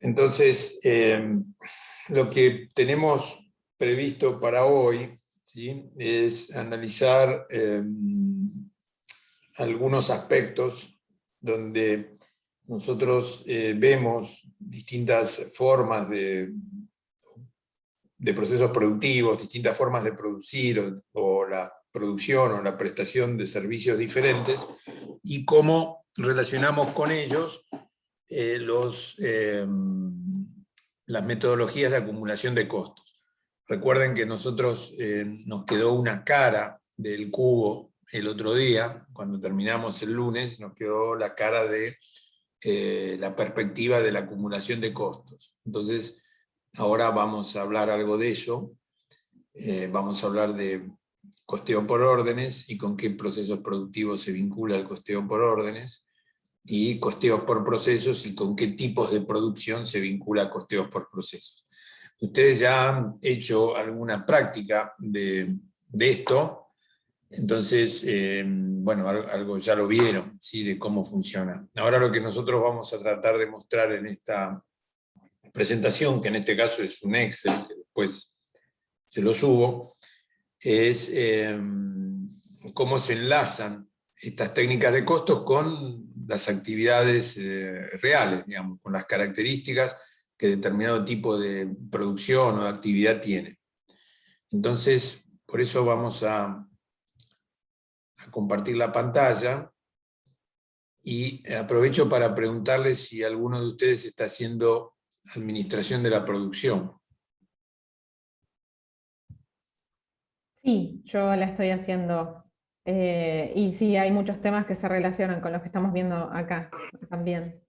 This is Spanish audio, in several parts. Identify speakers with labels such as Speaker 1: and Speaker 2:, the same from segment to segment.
Speaker 1: Entonces, lo que tenemos previsto para hoy, ¿sí?, es analizar algunos aspectos donde nosotros vemos distintas formas de procesos productivos, distintas formas de producir o la producción o la prestación de servicios diferentes, y cómo relacionamos con ellos las metodologías de acumulación de costos. Recuerden que nosotros nos quedó una cara del cubo el otro día, cuando terminamos el lunes, nos quedó la cara de la perspectiva de la acumulación de costos. Entonces, ahora vamos a hablar algo de eso. Vamos a hablar de costeo por órdenes y con qué procesos productivos se vincula el costeo por órdenes, y costeos por procesos y con qué tipos de producción se vincula costeos por procesos. Ustedes ya han hecho alguna práctica de esto, entonces, bueno, algo ya lo vieron, ¿sí?, de cómo funciona. Ahora lo que nosotros vamos a tratar de mostrar en esta presentación, que en este caso es un Excel, que después se lo subo, es cómo se enlazan estas técnicas de costos con las actividades reales, digamos, con las características que determinado tipo de producción o de actividad tiene. Entonces, por eso vamos a compartir la pantalla, y aprovecho para preguntarles si alguno de ustedes está haciendo administración de la producción.
Speaker 2: Sí, yo la estoy haciendo. Y sí, hay muchos temas que se relacionan con los que estamos viendo acá también.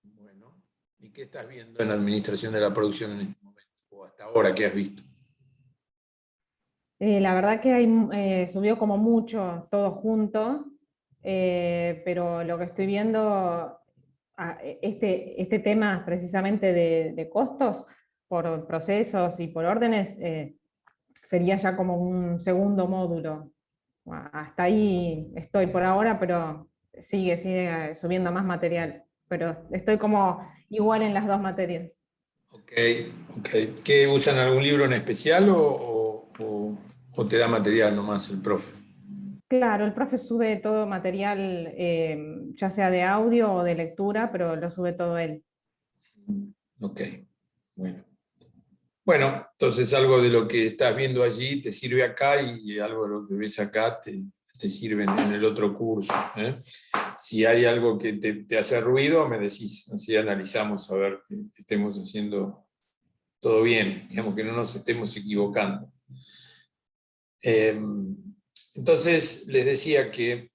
Speaker 1: Bueno, ¿y qué estás viendo en la administración de la producción en este momento? O hasta ahora, ¿qué has visto?
Speaker 2: La verdad que subió como mucho todo junto, pero lo que estoy viendo, este tema precisamente de costos por procesos y por órdenes, sería ya como un segundo módulo. Hasta ahí estoy por ahora, pero sigue subiendo más material. Pero estoy como igual en las dos materias.
Speaker 1: Ok, ok. ¿Qué usan algún libro en especial o te da material nomás el profe?
Speaker 2: Claro, el profe sube todo material, ya sea de audio o de lectura, pero lo sube todo él.
Speaker 1: Ok, bueno. Bueno, entonces algo de lo que estás viendo allí te sirve acá, y algo de lo que ves acá te sirve en el otro curso, ¿eh? Si hay algo que te hace ruido, me decís, así analizamos a ver que estemos haciendo todo bien, digamos, que no nos estemos equivocando. Entonces, les decía que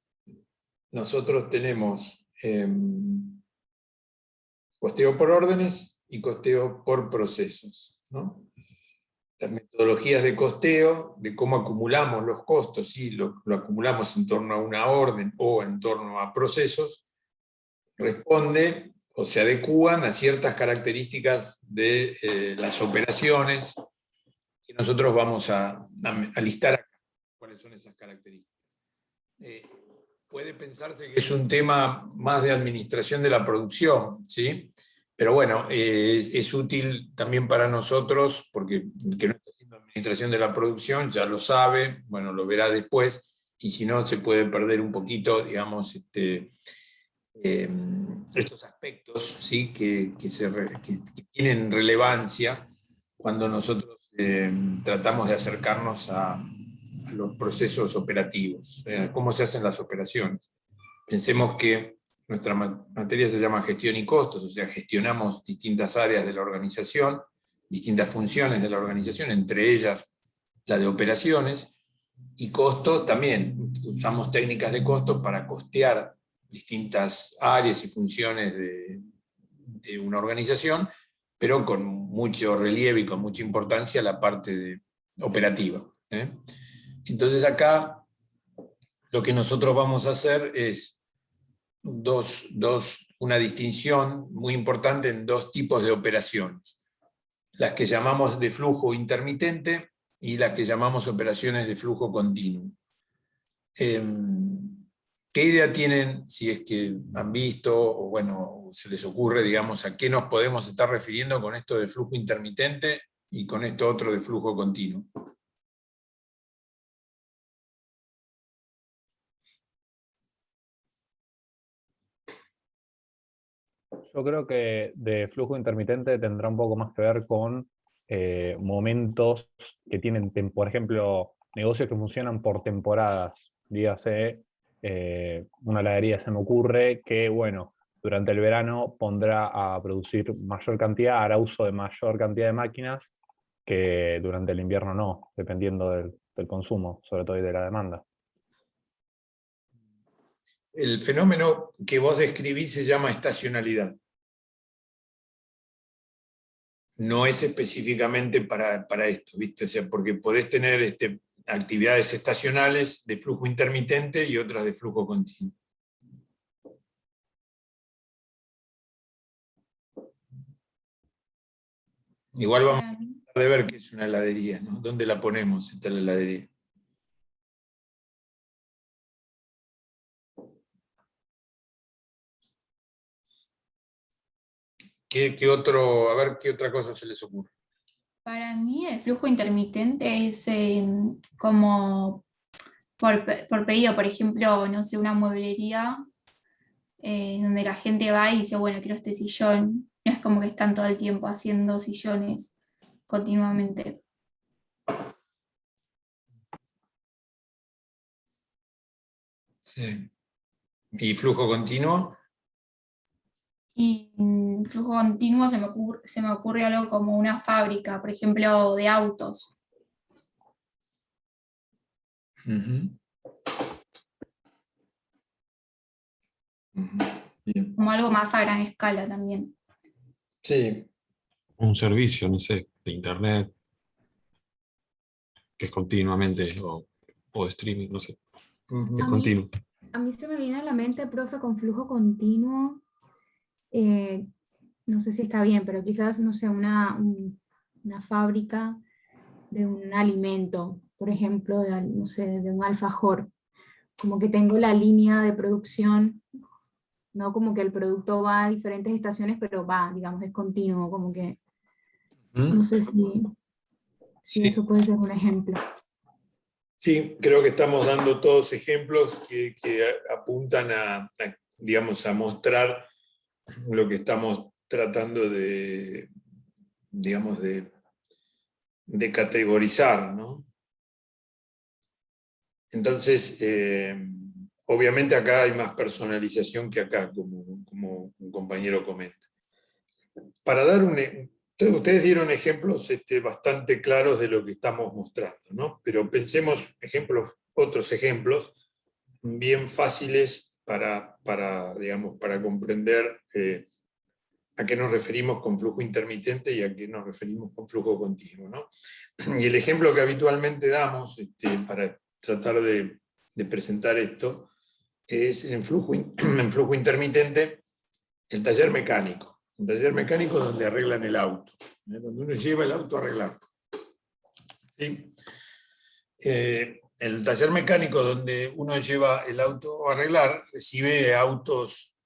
Speaker 1: nosotros tenemos costeo por órdenes y costeo por procesos, ¿no? Las metodologías de costeo, de cómo acumulamos los costos, si lo acumulamos en torno a una orden o en torno a procesos, responde o se adecúan a ciertas características de las operaciones, que nosotros vamos a listar acá cuáles son esas características. Puede pensarse que es un tema más de administración de la producción, ¿sí? Pero bueno, es útil también para nosotros, porque el que no está haciendo administración de la producción ya lo sabe, bueno, lo verá después, y si no, se puede perder un poquito, digamos, estos aspectos, ¿sí?, que tienen relevancia cuando nosotros tratamos de acercarnos a los procesos operativos, cómo se hacen las operaciones. Pensemos que nuestra materia se llama gestión y costos, o sea, gestionamos distintas áreas de la organización, distintas funciones de la organización, entre ellas la de operaciones, y costos también. Usamos técnicas de costos para costear distintas áreas y funciones de una organización, pero con mucho relieve y con mucha importancia la parte operativa, ¿eh? Entonces acá lo que nosotros vamos a hacer es una distinción muy importante en dos tipos de operaciones: las que llamamos de flujo intermitente y las que llamamos operaciones de flujo continuo. ¿Qué idea tienen, si es que han visto, o bueno, se les ocurre, digamos, a qué nos podemos estar refiriendo con esto de flujo intermitente y con esto otro de flujo continuo?
Speaker 3: Yo creo que de flujo intermitente tendrá un poco más que ver con momentos que tienen, por ejemplo, negocios que funcionan por temporadas. Dígase, una heladería se me ocurre que, bueno, durante el verano pondrá a producir mayor cantidad, hará uso de mayor cantidad de máquinas que durante el invierno no, dependiendo del consumo, sobre todo y de la demanda.
Speaker 1: El fenómeno que vos describís se llama estacionalidad. No es específicamente para esto, ¿viste? O sea, porque podés tener actividades estacionales de flujo intermitente y otras de flujo continuo. Igual vamos a tratar de ver qué es una heladería, ¿no? ¿Dónde la ponemos esta la heladería? ¿Qué otro, a ver qué otra cosa se les ocurre?
Speaker 4: Para mí el flujo intermitente es como por pedido, por ejemplo, no sé, una mueblería donde la gente va y dice, bueno, quiero este sillón. No es como que están todo el tiempo haciendo sillones continuamente.
Speaker 1: Sí. ¿Y flujo continuo?
Speaker 4: Y flujo continuo se me ocurre algo como una fábrica, por ejemplo, de autos.
Speaker 1: Ujú. Ujú. Bien.
Speaker 4: Como algo más a gran escala también.
Speaker 1: Sí.
Speaker 5: Un servicio, no sé, de internet, que es continuamente, o de streaming, no sé,
Speaker 1: Ujú.
Speaker 5: es
Speaker 6: A mí,
Speaker 5: continuo.
Speaker 6: a mí se me viene a la mente, profe, con flujo continuo. eh, no sé si está bien, pero quizás, no sé, una fábrica de un alimento, por ejemplo, no sé, de un alfajor. Como que tengo la línea de producción, no como que el producto va a diferentes estaciones, pero va, digamos, es continuo, como que no sé si
Speaker 1: Sí.
Speaker 6: eso puede ser un ejemplo.
Speaker 1: Sí, creo que estamos dando todos ejemplos que apuntan digamos, a mostrar lo que estamos tratando de, digamos, de categorizar, ¿no? Entonces, obviamente acá hay más personalización que acá, como un compañero comenta. Para dar ustedes dieron ejemplos bastante claros de lo que estamos mostrando, ¿no? Pero pensemos otros ejemplos bien fáciles digamos, para comprender a qué nos referimos con flujo intermitente y a qué nos referimos con flujo continuo, ¿no? Y el ejemplo que habitualmente damos para tratar de presentar esto es en flujo intermitente el taller mecánico. Un taller mecánico donde arreglan el auto, donde uno lleva el auto a arreglar. ¿Sí? El taller mecánico donde uno lleva el auto a arreglar recibe autos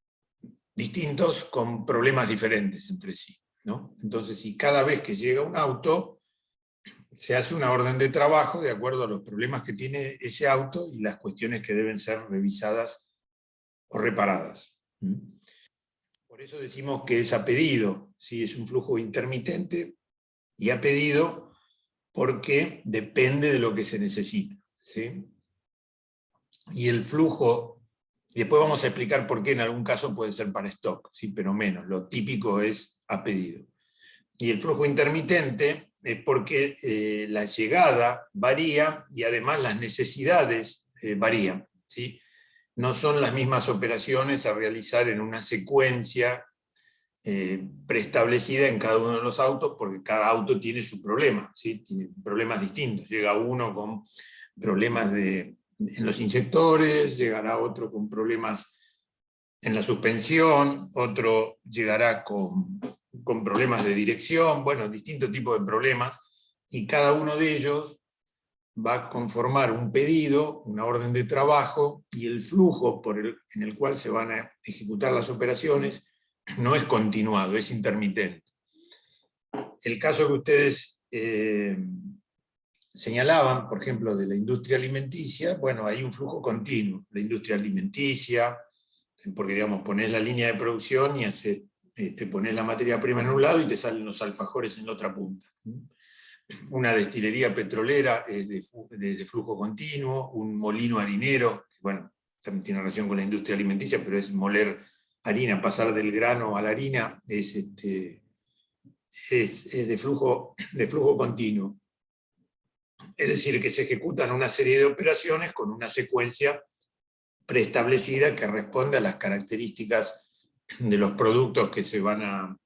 Speaker 1: distintos con problemas diferentes entre sí, ¿no? Entonces, si cada vez que llega un auto, se hace una orden de trabajo de acuerdo a los problemas que tiene ese auto y las cuestiones que deben ser revisadas o reparadas. Por eso decimos que es a pedido, ¿sí? Es un flujo intermitente y a pedido porque depende de lo que se necesita, ¿sí? Y el flujo, después vamos a explicar por qué en algún caso puede ser para stock, ¿sí? Pero menos, lo típico es a pedido. Y el flujo intermitente es porque la llegada varía y además las necesidades varían, ¿sí? No son las mismas operaciones a realizar en una secuencia preestablecida en cada uno de los autos, porque cada auto tiene su problema, ¿sí? Tiene problemas distintos. Llega uno con problemas en los inyectores, llegará otro con problemas en la suspensión, otro llegará con problemas de dirección, bueno, distintos tipos de problemas, y cada uno de ellos va a conformar un pedido, una orden de trabajo, y el flujo en el cual se van a ejecutar las operaciones no es continuado, es intermitente. El caso que ustedes señalaban, por ejemplo, de la industria alimenticia, bueno, hay un flujo continuo. La industria alimenticia, porque digamos, ponés la línea de producción y ponés la materia prima en un lado y te salen los alfajores en la otra punta. Una destilería petrolera es de flujo continuo, un molino harinero, que bueno, también tiene relación con la industria alimenticia, pero es moler harina, pasar del grano a la harina, es de flujo continuo. Es decir, que se ejecutan una serie de operaciones con una secuencia preestablecida que responde a las características de los productos que se van a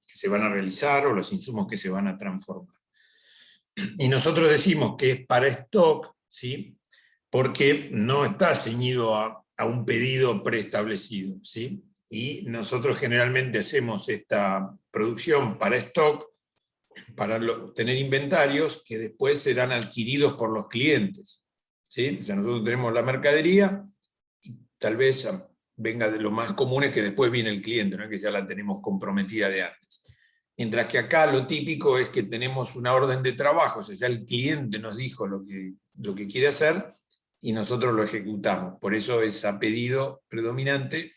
Speaker 1: realizar o los insumos que se van a transformar. Y nosotros decimos que es para stock, ¿sí? Porque no está ceñido a un pedido preestablecido, ¿sí? Y nosotros generalmente hacemos esta producción para stock, para tener inventarios que después serán adquiridos por los clientes, ¿sí? O sea, nosotros tenemos la mercadería y tal vez venga de lo más común es que después viene el cliente, ¿no? Que ya la tenemos comprometida de antes. Mientras que acá lo típico es que tenemos una orden de trabajo, o sea, ya el cliente nos dijo lo que quiere hacer y nosotros lo ejecutamos. Por eso es a pedido predominante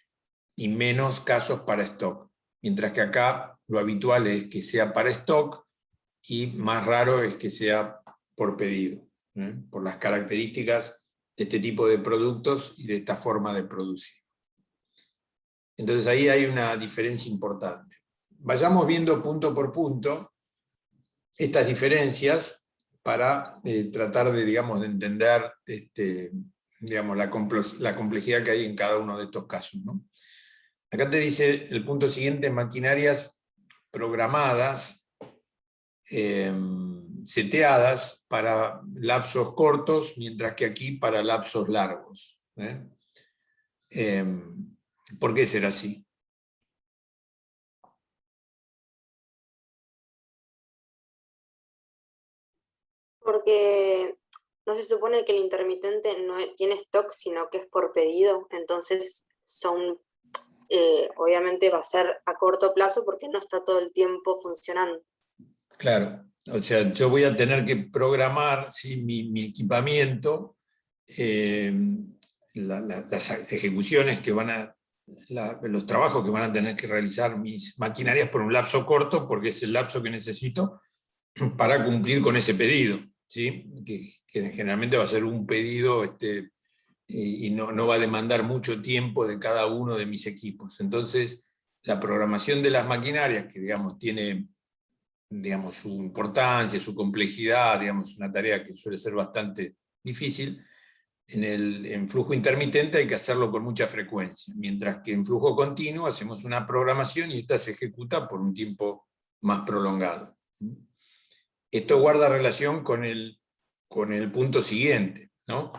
Speaker 1: y menos casos para stock. Mientras que acá lo habitual es que sea para stock y más raro es que sea por pedido, por las características de este tipo de productos y de esta forma de producir. Entonces ahí hay una diferencia importante. Vayamos viendo punto por punto estas diferencias para tratar de, digamos, de entender digamos, la complejidad que hay en cada uno de estos casos, ¿no? Acá te dice el punto siguiente: maquinarias programadas, seteadas para lapsos cortos, mientras que aquí para lapsos largos. ¿Por qué será así?
Speaker 7: Porque no se supone que el intermitente no tiene stock, sino que es por pedido, entonces obviamente va a ser a corto plazo porque no está todo el tiempo funcionando.
Speaker 1: Claro, o sea, yo voy a tener que programar, ¿sí?, mi equipamiento, las ejecuciones que los trabajos que van a tener que realizar mis maquinarias por un lapso corto, porque es el lapso que necesito para cumplir con ese pedido, ¿sí? Que generalmente va a ser un pedido y no va a demandar mucho tiempo de cada uno de mis equipos. Entonces, la programación de las maquinarias, que digamos tiene, digamos, su importancia, su complejidad, digamos, una tarea que suele ser bastante difícil, en flujo intermitente hay que hacerlo con mucha frecuencia, mientras que en flujo continuo hacemos una programación y esta se ejecuta por un tiempo más prolongado. Esto guarda relación con el punto siguiente, ¿no?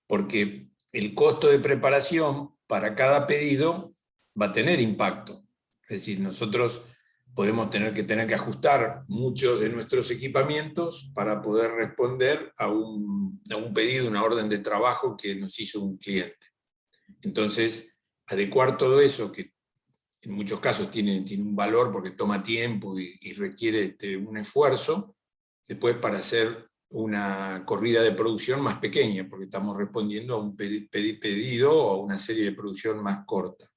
Speaker 1: Porque el costo de preparación para cada pedido va a tener impacto. Es decir, nosotros podemos tener que ajustar muchos de nuestros equipamientos para poder responder a un pedido, una orden de trabajo que nos hizo un cliente. Entonces, adecuar todo eso, que en muchos casos tiene un valor porque toma tiempo y requiere un esfuerzo, después para hacer una corrida de producción más pequeña, porque estamos respondiendo a un pedido o a una serie de producción más corta.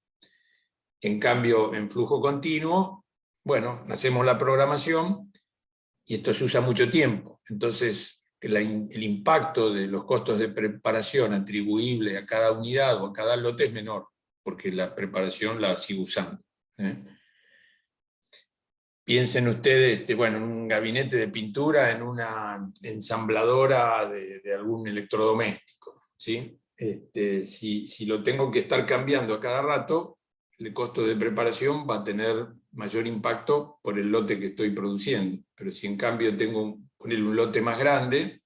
Speaker 1: En cambio, en flujo continuo, bueno, hacemos la programación y esto se usa mucho tiempo. Entonces, el impacto de los costos de preparación atribuible a cada unidad o a cada lote es menor, porque la preparación la sigo usando. Piensen ustedes, bueno, en un gabinete de pintura, en una ensambladora de algún electrodoméstico, ¿sí? Si lo tengo que estar cambiando a cada rato, el costo de preparación va a tener mayor impacto por el lote que estoy produciendo. Pero si en cambio tengo poner un lote más grande,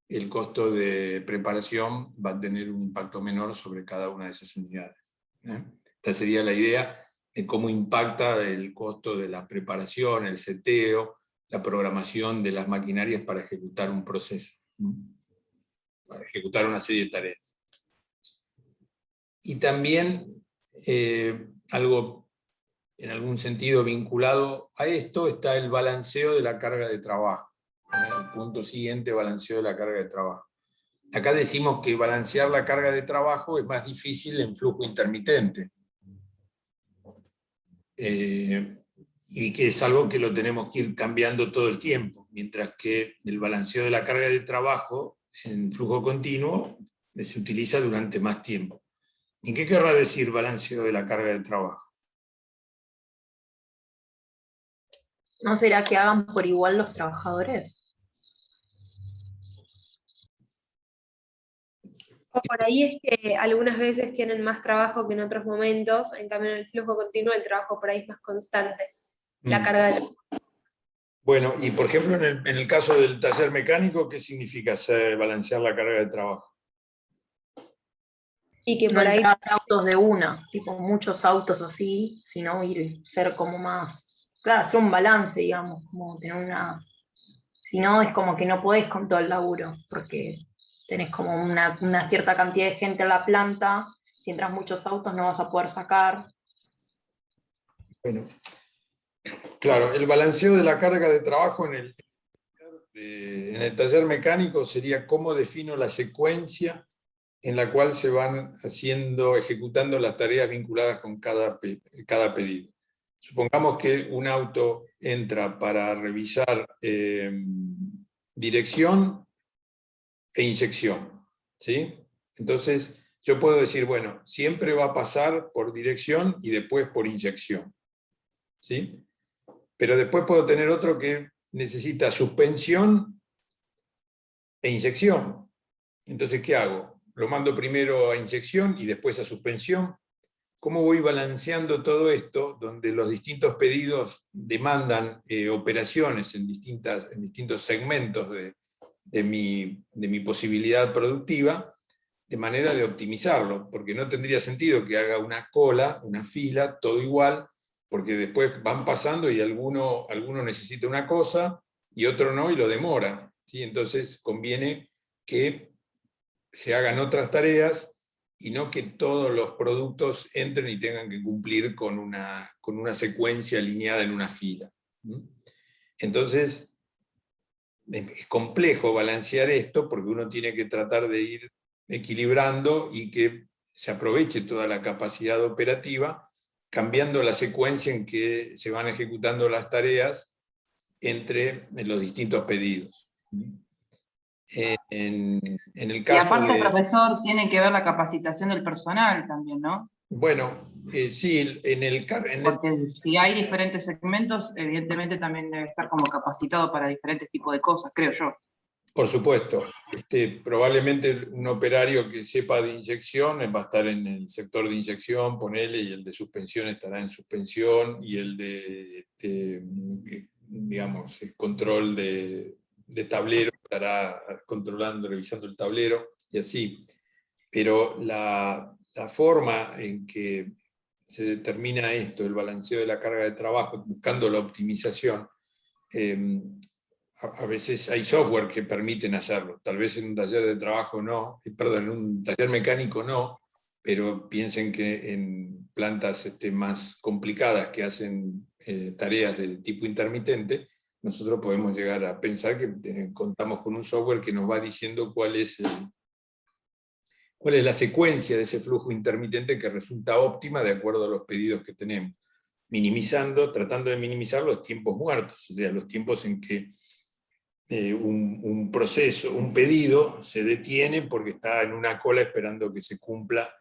Speaker 1: el costo de preparación va a tener un impacto menor sobre cada una de esas unidades. Esta sería la idea de cómo impacta el costo de la preparación, el seteo, la programación de las maquinarias para ejecutar un proceso. para ejecutar una serie de tareas. Y también algo en algún sentido vinculado a esto está el balanceo de la carga de trabajo. El punto siguiente, balanceo de la carga de trabajo. Acá decimos que balancear la carga de trabajo es más difícil en flujo intermitente. Y que es algo que lo tenemos que ir cambiando todo el tiempo, mientras que el balanceo de la carga de trabajo en flujo continuo se utiliza durante más tiempo. ¿Y qué querrá decir balanceo de la carga de trabajo?
Speaker 8: ¿No será que hagan por igual los trabajadores?
Speaker 9: O por ahí es que algunas veces tienen más trabajo que en otros momentos, en cambio en el flujo continuo el trabajo por ahí es más constante, la carga de
Speaker 1: Bueno, y por ejemplo en el caso del taller mecánico, ¿qué significa balancear la carga de trabajo?
Speaker 9: y que
Speaker 8: No
Speaker 9: por ahí
Speaker 8: entrar autos de una, tipo muchos autos así, sino ser como más, claro, hacer un balance, digamos, como tener una, si no es como que no podés con todo el laburo, porque tenés como una cierta cantidad de gente en la planta, si entras muchos autos no vas a poder sacar.
Speaker 1: Bueno, claro, el balanceo de la carga de trabajo en el taller mecánico sería cómo defino la secuencia en la cual se van ejecutando las tareas vinculadas con cada pedido. Supongamos que un auto entra para revisar dirección e inyección, ¿sí? Entonces, yo puedo decir, bueno, siempre va a pasar por dirección y después por inyección, ¿sí? Pero después puedo tener otro que necesita suspensión e inyección. Entonces, ¿qué hago? Lo mando primero a inyección y después a suspensión. ¿Cómo voy balanceando todo esto, donde los distintos pedidos demandan operaciones en distintos segmentos de mi posibilidad productiva, de manera de optimizarlo? Porque no tendría sentido que haga una cola, una fila, todo igual, porque después van pasando y alguno necesita una cosa y otro no y lo demora, ¿sí? Entonces conviene que se hagan otras tareas y no que todos los productos entren y tengan que cumplir con una secuencia alineada en una fila. Entonces, es complejo balancear esto porque uno tiene que tratar de ir equilibrando y que se aproveche toda la capacidad operativa, cambiando la secuencia en que se van ejecutando las tareas entre los distintos pedidos. En el
Speaker 10: Y
Speaker 1: caso
Speaker 10: aparte,
Speaker 1: de...
Speaker 10: profesor, tiene que ver la capacitación del personal también, ¿no?
Speaker 1: Bueno, sí,
Speaker 10: Porque si hay diferentes segmentos, evidentemente también debe estar como capacitado para diferentes tipos de cosas, creo yo.
Speaker 1: Por supuesto. Probablemente un operario que sepa de inyección va a estar en el sector de inyección, ponele, y el de suspensión estará en suspensión, y el de digamos, control de tablero estará controlando, revisando el tablero, y así. Pero la forma en que se determina esto, el balanceo de la carga de trabajo, buscando la optimización, a veces hay software que permiten hacerlo. Tal vez en un taller de trabajo no, perdón, en un taller mecánico no, pero piensen que en plantas más complicadas que hacen tareas de tipo intermitente, nosotros podemos llegar a pensar que contamos con un software que nos va diciendo cuál es la secuencia de ese flujo intermitente que resulta óptima de acuerdo a los pedidos que tenemos, tratando de minimizar los tiempos muertos, o sea, los tiempos en que un proceso, un pedido se detiene porque está en una cola esperando que se cumpla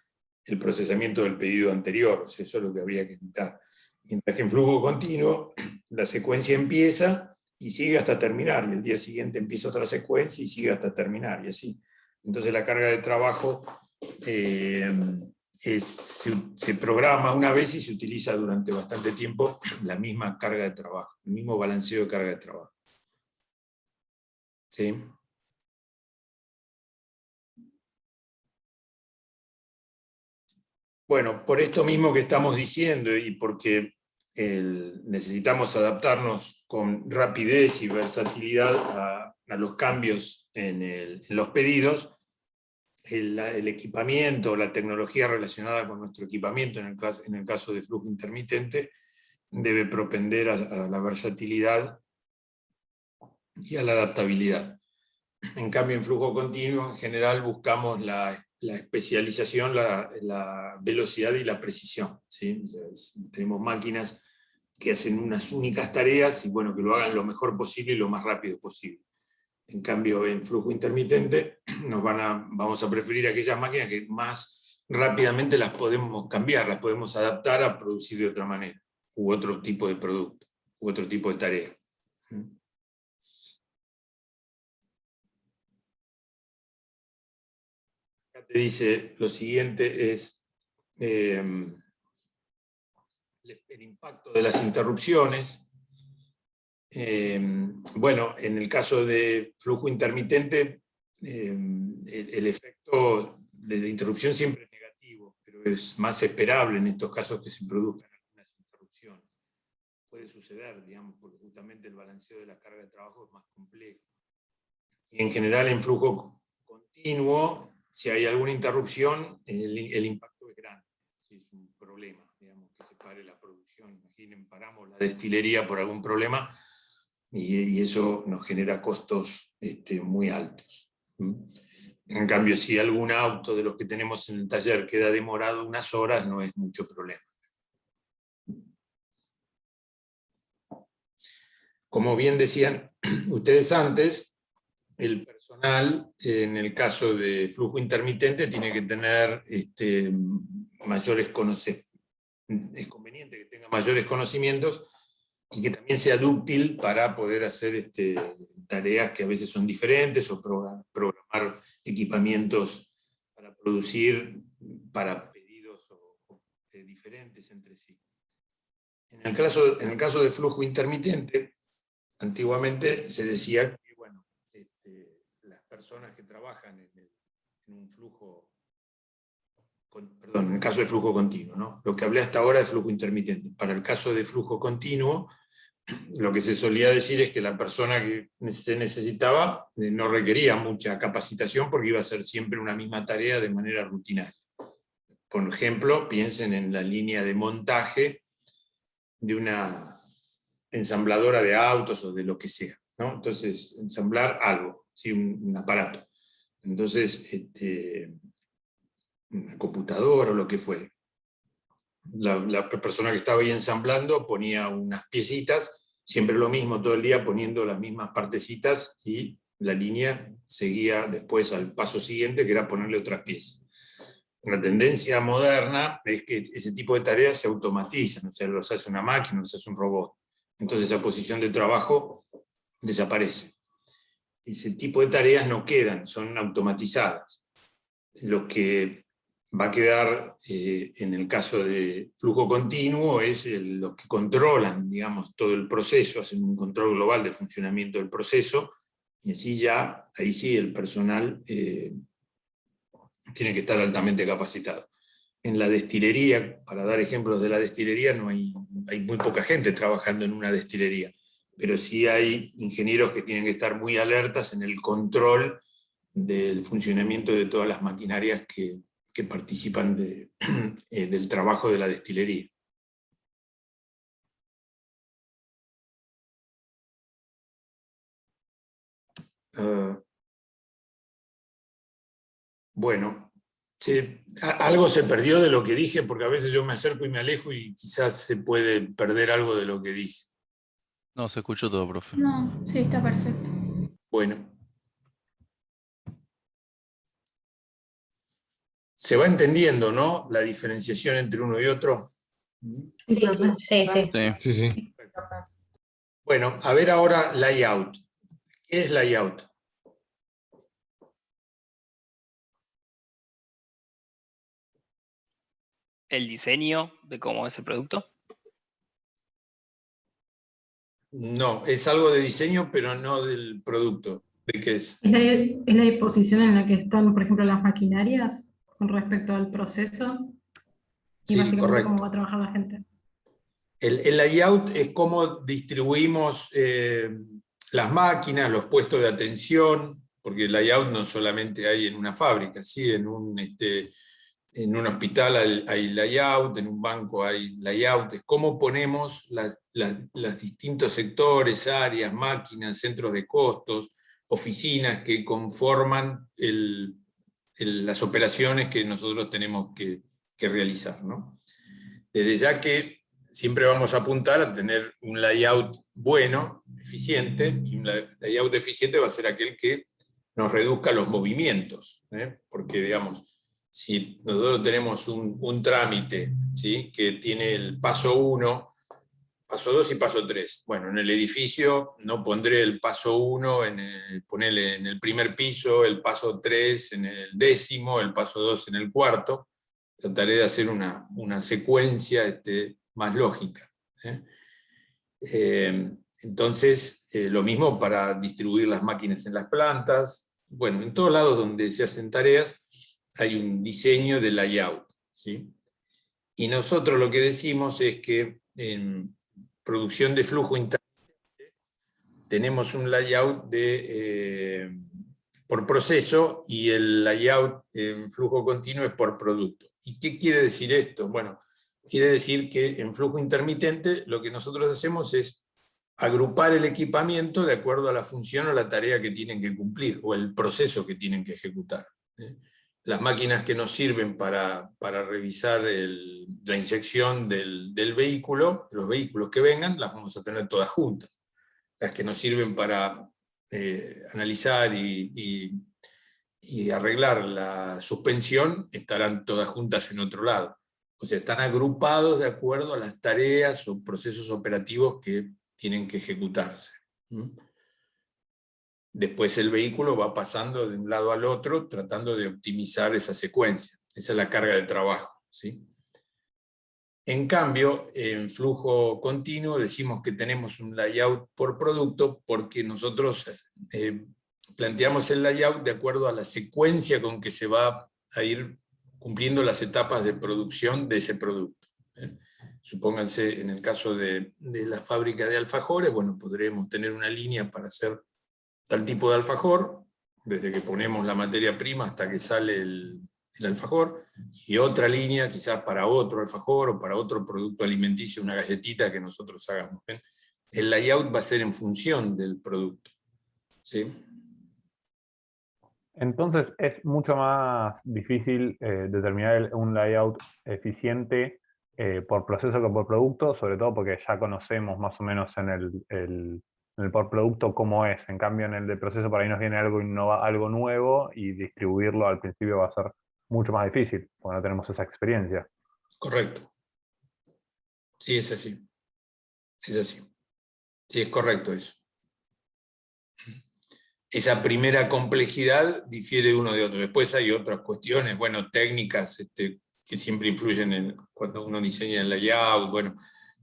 Speaker 1: el procesamiento del pedido anterior. O sea, eso es lo que habría que evitar. Mientras que en flujo continuo la secuencia empieza y sigue hasta terminar, y el día siguiente empieza otra secuencia y sigue hasta terminar, y así. Entonces la carga de trabajo se programa una vez y se utiliza durante bastante tiempo la misma carga de trabajo, el mismo balanceo de carga de trabajo. ¿Sí? Bueno, por esto mismo que estamos diciendo y porque necesitamos adaptarnos con rapidez y versatilidad a los cambios en los pedidos, el equipamiento, la tecnología relacionada con nuestro equipamiento, en el caso de flujo intermitente, debe propender a la versatilidad y a la adaptabilidad. En cambio, en flujo continuo, en general, buscamos la especialización, la velocidad y la precisión, ¿sí? O sea, tenemos máquinas que hacen unas únicas tareas y bueno, que lo hagan lo mejor posible y lo más rápido posible. En cambio, en flujo intermitente vamos a preferir aquellas máquinas que más rápidamente las podemos cambiar, las podemos adaptar a producir de otra manera, u otro tipo de producto, u otro tipo de tarea. Acá te dice lo siguiente es el impacto de las interrupciones. Bueno, en el caso de flujo intermitente, el efecto de la interrupción siempre es negativo, pero es más esperable en estos casos que se produzcan algunas interrupciones. Puede suceder, digamos, porque justamente el balanceo de la carga de trabajo es más complejo. Y en general, en flujo continuo, si hay alguna interrupción, el impacto es grande. Sí, es un problema, digamos, que se pare la producción. Imaginen, paramos la destilería por algún problema, y eso nos genera costos muy altos. En cambio, si algún auto de los que tenemos en el taller queda demorado unas horas, no es mucho problema. Como bien decían ustedes antes, el personal, en el caso de flujo intermitente, tiene que tener mayores conocimientos, es conveniente que tenga mayores conocimientos, y que también sea dúctil para poder hacer tareas que a veces son diferentes, o programar equipamientos para producir para pedidos diferentes entre sí. En el caso de flujo intermitente, antiguamente se decía que bueno, las personas que trabajan en un flujo, perdón, en el caso de flujo continuo, ¿no? Lo que hablé hasta ahora es flujo intermitente. Para el caso de flujo continuo, lo que se solía decir es que la persona que se necesitaba no requería mucha capacitación porque iba a hacer siempre una misma tarea de manera rutinaria. Por ejemplo, piensen en la línea de montaje de una ensambladora de autos o de lo que sea, ¿no? Entonces, ensamblar algo, ¿sí? Un aparato. Entonces, una computadora o lo que fuere. La persona que estaba ahí ensamblando ponía unas piecitas, siempre lo mismo todo el día, poniendo las mismas partecitas, y la línea seguía después al paso siguiente, que era ponerle otras piezas. La tendencia moderna es que ese tipo de tareas se automatizan, o sea, los hace una máquina, los hace un robot. Entonces esa posición de trabajo desaparece. Ese tipo de tareas no quedan, son automatizadas. Lo que va a quedar en el caso de flujo continuo es los que controlan, digamos, todo el proceso, hacen un control global de funcionamiento del proceso, y así ya, ahí sí el personal tiene que estar altamente capacitado. En la destilería, para dar ejemplos de la destilería, hay muy poca gente trabajando en una destilería, pero sí hay ingenieros que tienen que estar muy alertas en el control del funcionamiento de todas las maquinarias que participan del trabajo de la destilería. Bueno, algo se perdió de lo que dije, porque a veces yo me acerco y me alejo y quizás se puede perder algo de lo que dije.
Speaker 11: No, se escuchó todo, profe.
Speaker 4: No, sí, está perfecto.
Speaker 1: Bueno. Se va entendiendo, ¿no? La diferenciación entre uno y otro.
Speaker 8: Sí.
Speaker 5: Sí.
Speaker 1: Bueno, a ver ahora layout. ¿Qué es layout?
Speaker 12: ¿El diseño de cómo es el producto?
Speaker 1: No, es algo de diseño, pero no del producto. ¿De qué es?
Speaker 13: ¿Es la disposición en la que están, por ejemplo, las maquinarias con respecto al proceso? Y
Speaker 1: Sí,
Speaker 13: básicamente
Speaker 1: correcto.
Speaker 13: cómo va a trabajar la gente.
Speaker 1: El layout es cómo distribuimos las máquinas, los puestos de atención, porque el layout no solamente hay en una fábrica, ¿sí? En un hospital hay layout, en un banco hay layout, es cómo ponemos los distintos sectores, áreas, máquinas, centros de costos, oficinas que conforman las operaciones que nosotros tenemos que realizar, ¿no? Desde ya que siempre vamos a apuntar a tener un layout bueno, eficiente, y un layout eficiente va a ser aquel que nos reduzca los movimientos, porque digamos, si nosotros tenemos un trámite, ¿sí? Que tiene el paso 1, paso 2 y paso 3. Bueno, en el edificio no pondré el paso 1 ponerle en el primer piso, el paso 3 en el 10º, el paso 2 en el 4º. Trataré de hacer una secuencia más lógica. Entonces, lo mismo para distribuir las máquinas en las plantas. Bueno, en todos lados donde se hacen tareas hay un diseño de layout, ¿sí? Y nosotros lo que decimos es que en producción de flujo intermitente tenemos un layout por proceso y el layout en flujo continuo es por producto. ¿Y qué quiere decir esto? Bueno, quiere decir que en flujo intermitente lo que nosotros hacemos es agrupar el equipamiento de acuerdo a la función o la tarea que tienen que cumplir, o el proceso que tienen que ejecutar. Las máquinas que nos sirven para revisar la inyección del vehículo, los vehículos que vengan, las vamos a tener todas juntas. Las que nos sirven para analizar y arreglar la suspensión estarán todas juntas en otro lado. O sea, están agrupados de acuerdo a las tareas o procesos operativos que tienen que ejecutarse. Después el vehículo va pasando de un lado al otro tratando de optimizar esa secuencia. Esa es la carga de trabajo, ¿sí? En cambio, en flujo continuo decimos que tenemos un layout por producto porque nosotros planteamos el layout de acuerdo a la secuencia con que se va a ir cumpliendo las etapas de producción de ese producto. Supónganse, en el caso de la fábrica de alfajores, bueno, podremos tener una línea para hacer tal tipo de alfajor, desde que ponemos la materia prima hasta que sale el alfajor, y otra línea quizás para otro alfajor o para otro producto alimenticio, una galletita que nosotros hagamos. El layout va a ser en función del producto, ¿sí?
Speaker 3: Entonces es mucho más difícil determinar un layout eficiente por proceso que por producto, sobre todo porque ya conocemos más o menos en el por producto cómo es. En cambio en el de proceso por ahí nos viene algo nuevo y distribuirlo al principio va a ser mucho más difícil, porque no tenemos esa experiencia.
Speaker 1: Correcto. Sí, es así. Es así. Sí, es correcto eso. Esa primera complejidad difiere uno de otro. Después hay otras cuestiones, bueno, técnicas que siempre influyen cuando uno diseña el layout, bueno,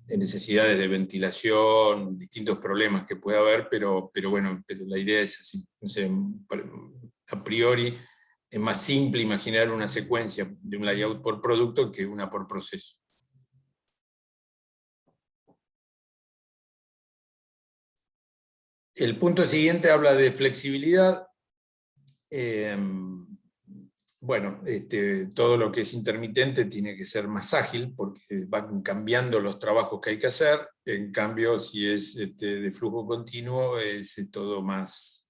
Speaker 1: de necesidades de ventilación, distintos problemas que puede haber, pero bueno, pero la idea es así. O sea, a priori es más simple imaginar una secuencia de un layout por producto que una por proceso. El punto siguiente habla de flexibilidad. Bueno, todo lo que es intermitente tiene que ser más ágil porque van cambiando los trabajos que hay que hacer. En cambio, si es de flujo continuo, es todo más,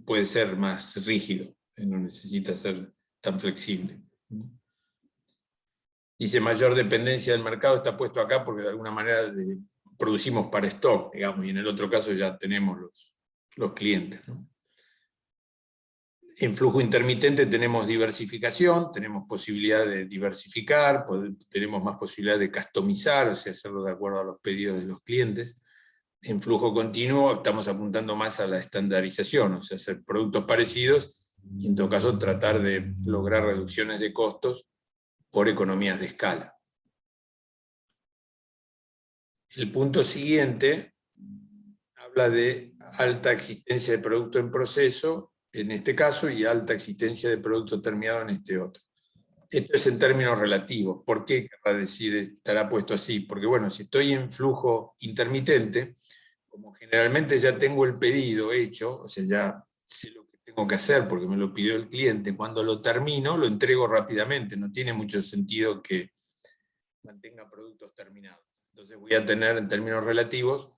Speaker 1: puede ser más rígido, no necesita ser tan flexible. Dice mayor dependencia del mercado, está puesto acá porque de alguna manera producimos para stock, digamos, y en el otro caso ya tenemos los clientes, ¿no? En flujo intermitente tenemos diversificación, tenemos posibilidad de diversificar, tenemos más posibilidad de customizar, o sea, hacerlo de acuerdo a los pedidos de los clientes. En flujo continuo estamos apuntando más a la estandarización, o sea, hacer productos parecidos y en todo caso tratar de lograr reducciones de costos por economías de escala. El punto siguiente habla de alta existencia de producto en proceso, en este caso, y alta existencia de producto terminado en este otro. Esto es en términos relativos. ¿Por qué querrá decir estará puesto así? Porque bueno, si estoy en flujo intermitente, como generalmente ya tengo el pedido hecho, o sea, ya sé lo que tengo que hacer porque me lo pidió el cliente, cuando lo termino lo entrego rápidamente, no tiene mucho sentido que mantenga productos terminados. Entonces voy a tener en términos relativos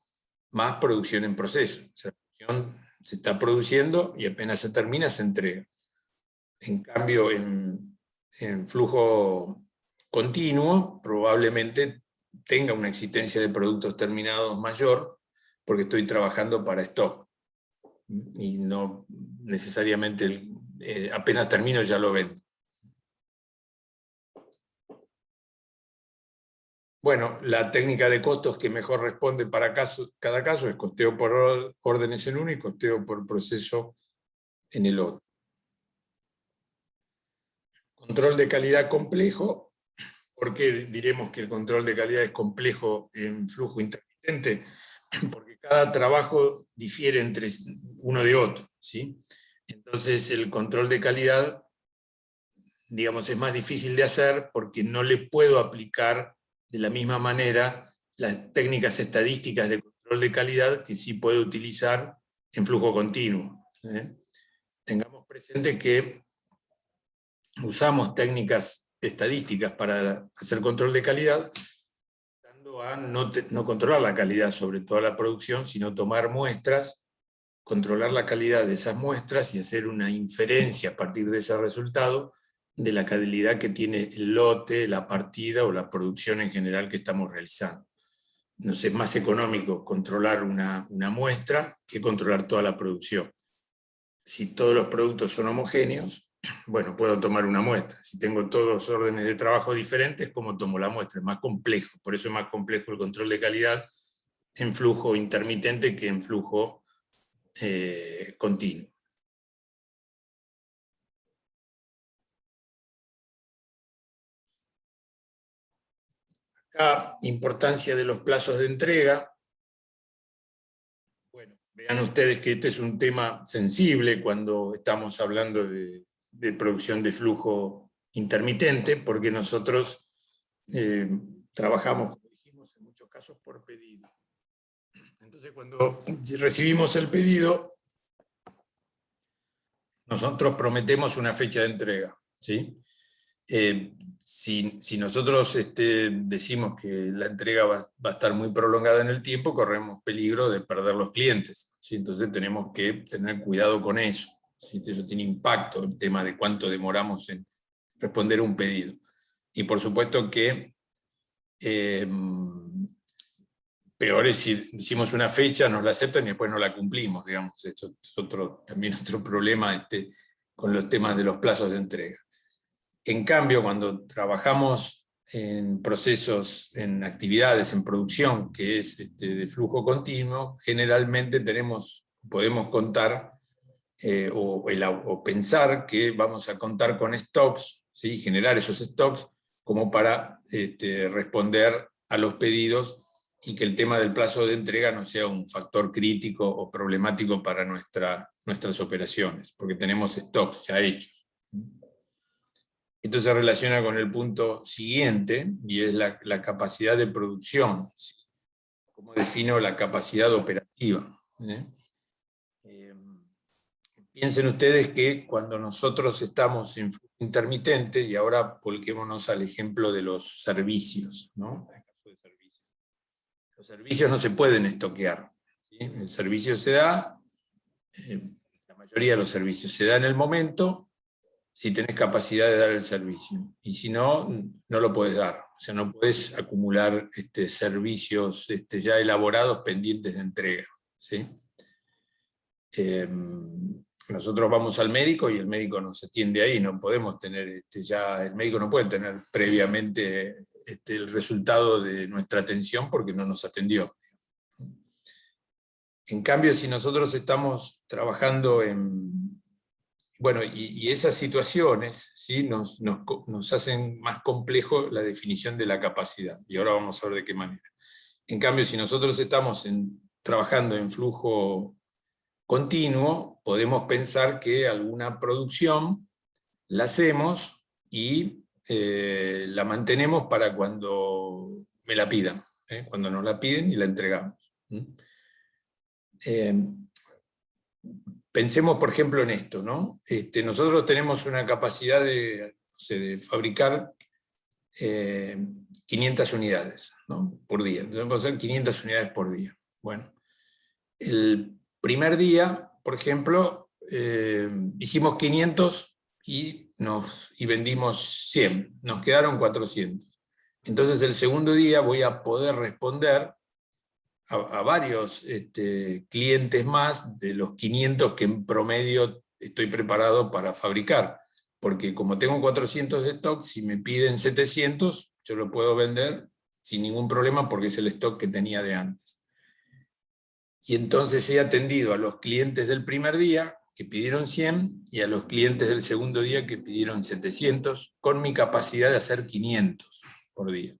Speaker 1: más producción en proceso. O sea, la producción se está produciendo y apenas se termina se entrega. En cambio, en flujo continuo probablemente tenga una existencia de productos terminados mayor porque estoy trabajando para stock. Y no necesariamente apenas termino ya lo vendo. Bueno, la técnica de costos que mejor responde para cada caso es costeo por órdenes en uno y costeo por proceso en el otro. Control de calidad complejo. ¿Por qué diremos que el control de calidad es complejo en flujo intermitente? Porque cada trabajo difiere entre uno de otro, ¿sí? Entonces el control de calidad, digamos, es más difícil de hacer porque no le puedo aplicar de la misma manera las técnicas estadísticas de control de calidad que sí puedo utilizar en flujo continuo. Tengamos presente que usamos técnicas estadísticas para hacer control de calidad, dando a no controlar la calidad sobre toda la producción, sino tomar muestras, controlar la calidad de esas muestras y hacer una inferencia a partir de ese resultado de la calidad que tiene el lote, la partida o la producción en general que estamos realizando. Nos es más económico controlar una muestra que controlar toda la producción. Si todos los productos son homogéneos, bueno, puedo tomar una muestra. Si tengo todos órdenes de trabajo diferentes, ¿cómo tomo la muestra? Es más complejo. Por eso es más complejo el control de calidad en flujo intermitente que en flujo continuo. Acá, importancia de los plazos de entrega. Bueno, vean ustedes que este es un tema sensible cuando estamos hablando de producción de flujo intermitente, porque nosotros trabajamos, como dijimos, en muchos casos por pedido. Entonces, cuando recibimos el pedido, nosotros prometemos una fecha de entrega, ¿sí? Si nosotros decimos que la entrega va a estar muy prolongada en el tiempo, corremos peligro de perder los clientes, ¿sí? Entonces tenemos que tener cuidado con eso, ¿sí? Eso tiene impacto, el tema de cuánto demoramos en responder un pedido. Y por supuesto que peor es si decimos una fecha, nos la aceptan y después no la cumplimos, digamos. Eso es también otro problema con los temas de los plazos de entrega. En cambio, cuando trabajamos en procesos, en actividades, en producción, que es de flujo continuo, generalmente podemos contar o pensar que vamos a contar con stocks, ¿sí? Generar esos stocks como para responder a los pedidos y que el tema del plazo de entrega no sea un factor crítico o problemático para nuestras operaciones, porque tenemos stocks ya hechos. Esto se relaciona con el punto siguiente, y es la capacidad de producción. ¿Sí? ¿Cómo defino la capacidad operativa? Piensen ustedes que cuando nosotros estamos en flujo intermitente, y ahora volquémonos al ejemplo de los servicios, ¿no? En el caso de servicios. Los servicios no se pueden estoquear, ¿sí? El servicio se da, la mayoría de los servicios se da en el momento, si tenés capacidad de dar el servicio, y si no, no lo podés dar. O sea, no podés acumular servicios ya elaborados pendientes de entrega, ¿sí? Nosotros vamos al médico y el médico nos atiende ahí, no podemos tener el médico no puede tener previamente el resultado de nuestra atención porque no nos atendió. En cambio, si nosotros estamos trabajando bueno, y esas situaciones, ¿sí? nos hacen más complejo la definición de la capacidad, y ahora vamos a ver de qué manera. En cambio, si nosotros estamos trabajando en flujo continuo, podemos pensar que alguna producción la hacemos y la mantenemos para cuando me la pidan, cuando nos la piden y la entregamos. Pensemos, por ejemplo, en esto, ¿no? Nosotros tenemos una capacidad de fabricar 500 unidades, ¿no? Por día. Entonces podemos hacer 500 unidades por día. Bueno, el primer día, por ejemplo, hicimos 500 y vendimos 100. Nos quedaron 400. Entonces el segundo día voy a poder responder a varios clientes más de los 500 que en promedio estoy preparado para fabricar. Porque como tengo 400 de stock, si me piden 700, yo lo puedo vender sin ningún problema porque es el stock que tenía de antes. Y entonces he atendido a los clientes del primer día que pidieron 100 y a los clientes del segundo día que pidieron 700 con mi capacidad de hacer 500 por día.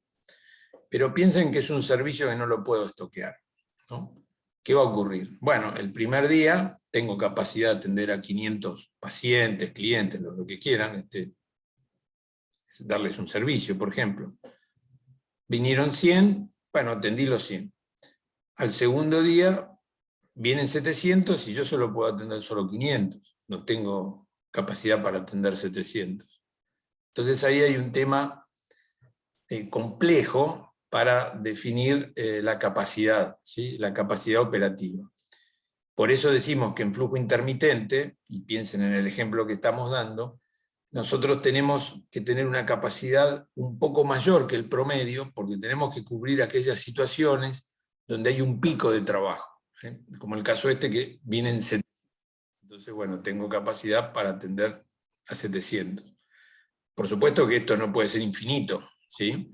Speaker 1: Pero piensen que es un servicio que no lo puedo estoquear, ¿no? ¿Qué va a ocurrir? Bueno, el primer día tengo capacidad de atender a 500 pacientes, clientes, lo que quieran, darles un servicio, por ejemplo. Vinieron 100, bueno, atendí los 100. Al segundo día vienen 700 y yo solo puedo atender solo 500. No tengo capacidad para atender 700. Entonces ahí hay un tema complejo para definir la capacidad, ¿sí? La capacidad operativa. Por eso decimos que en flujo intermitente, y piensen en el ejemplo que estamos dando, nosotros tenemos que tener una capacidad un poco mayor que el promedio, porque tenemos que cubrir aquellas situaciones donde hay un pico de trabajo, ¿eh? Como el caso que vienen 700. Entonces, bueno, tengo capacidad para atender a 700. Por supuesto que esto no puede ser infinito, ¿sí?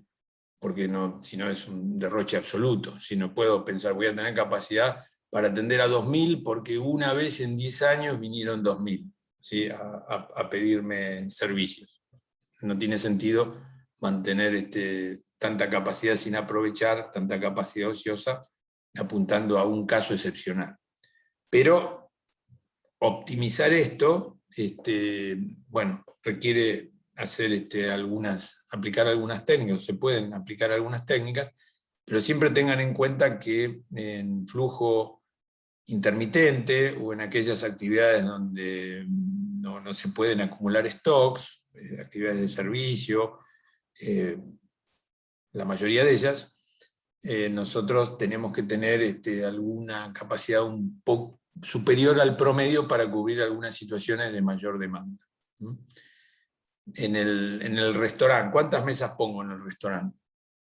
Speaker 1: Porque si no es un derroche absoluto. Si no puedo pensar, voy a tener capacidad para atender a 2000 porque una vez en 10 años vinieron 2000, ¿sí? a pedirme servicios. No tiene sentido mantener tanta capacidad sin aprovechar, tanta capacidad ociosa, apuntando a un caso excepcional. Pero optimizar esto, bueno, requiere hacer aplicar algunas técnicas, se pueden aplicar algunas técnicas, pero siempre tengan en cuenta que en flujo intermitente o en aquellas actividades donde no se pueden acumular stocks, actividades de servicio, la mayoría de ellas, nosotros tenemos que tener alguna capacidad un poco superior al promedio para cubrir algunas situaciones de mayor demanda. En el restaurante, ¿cuántas mesas pongo en el restaurante?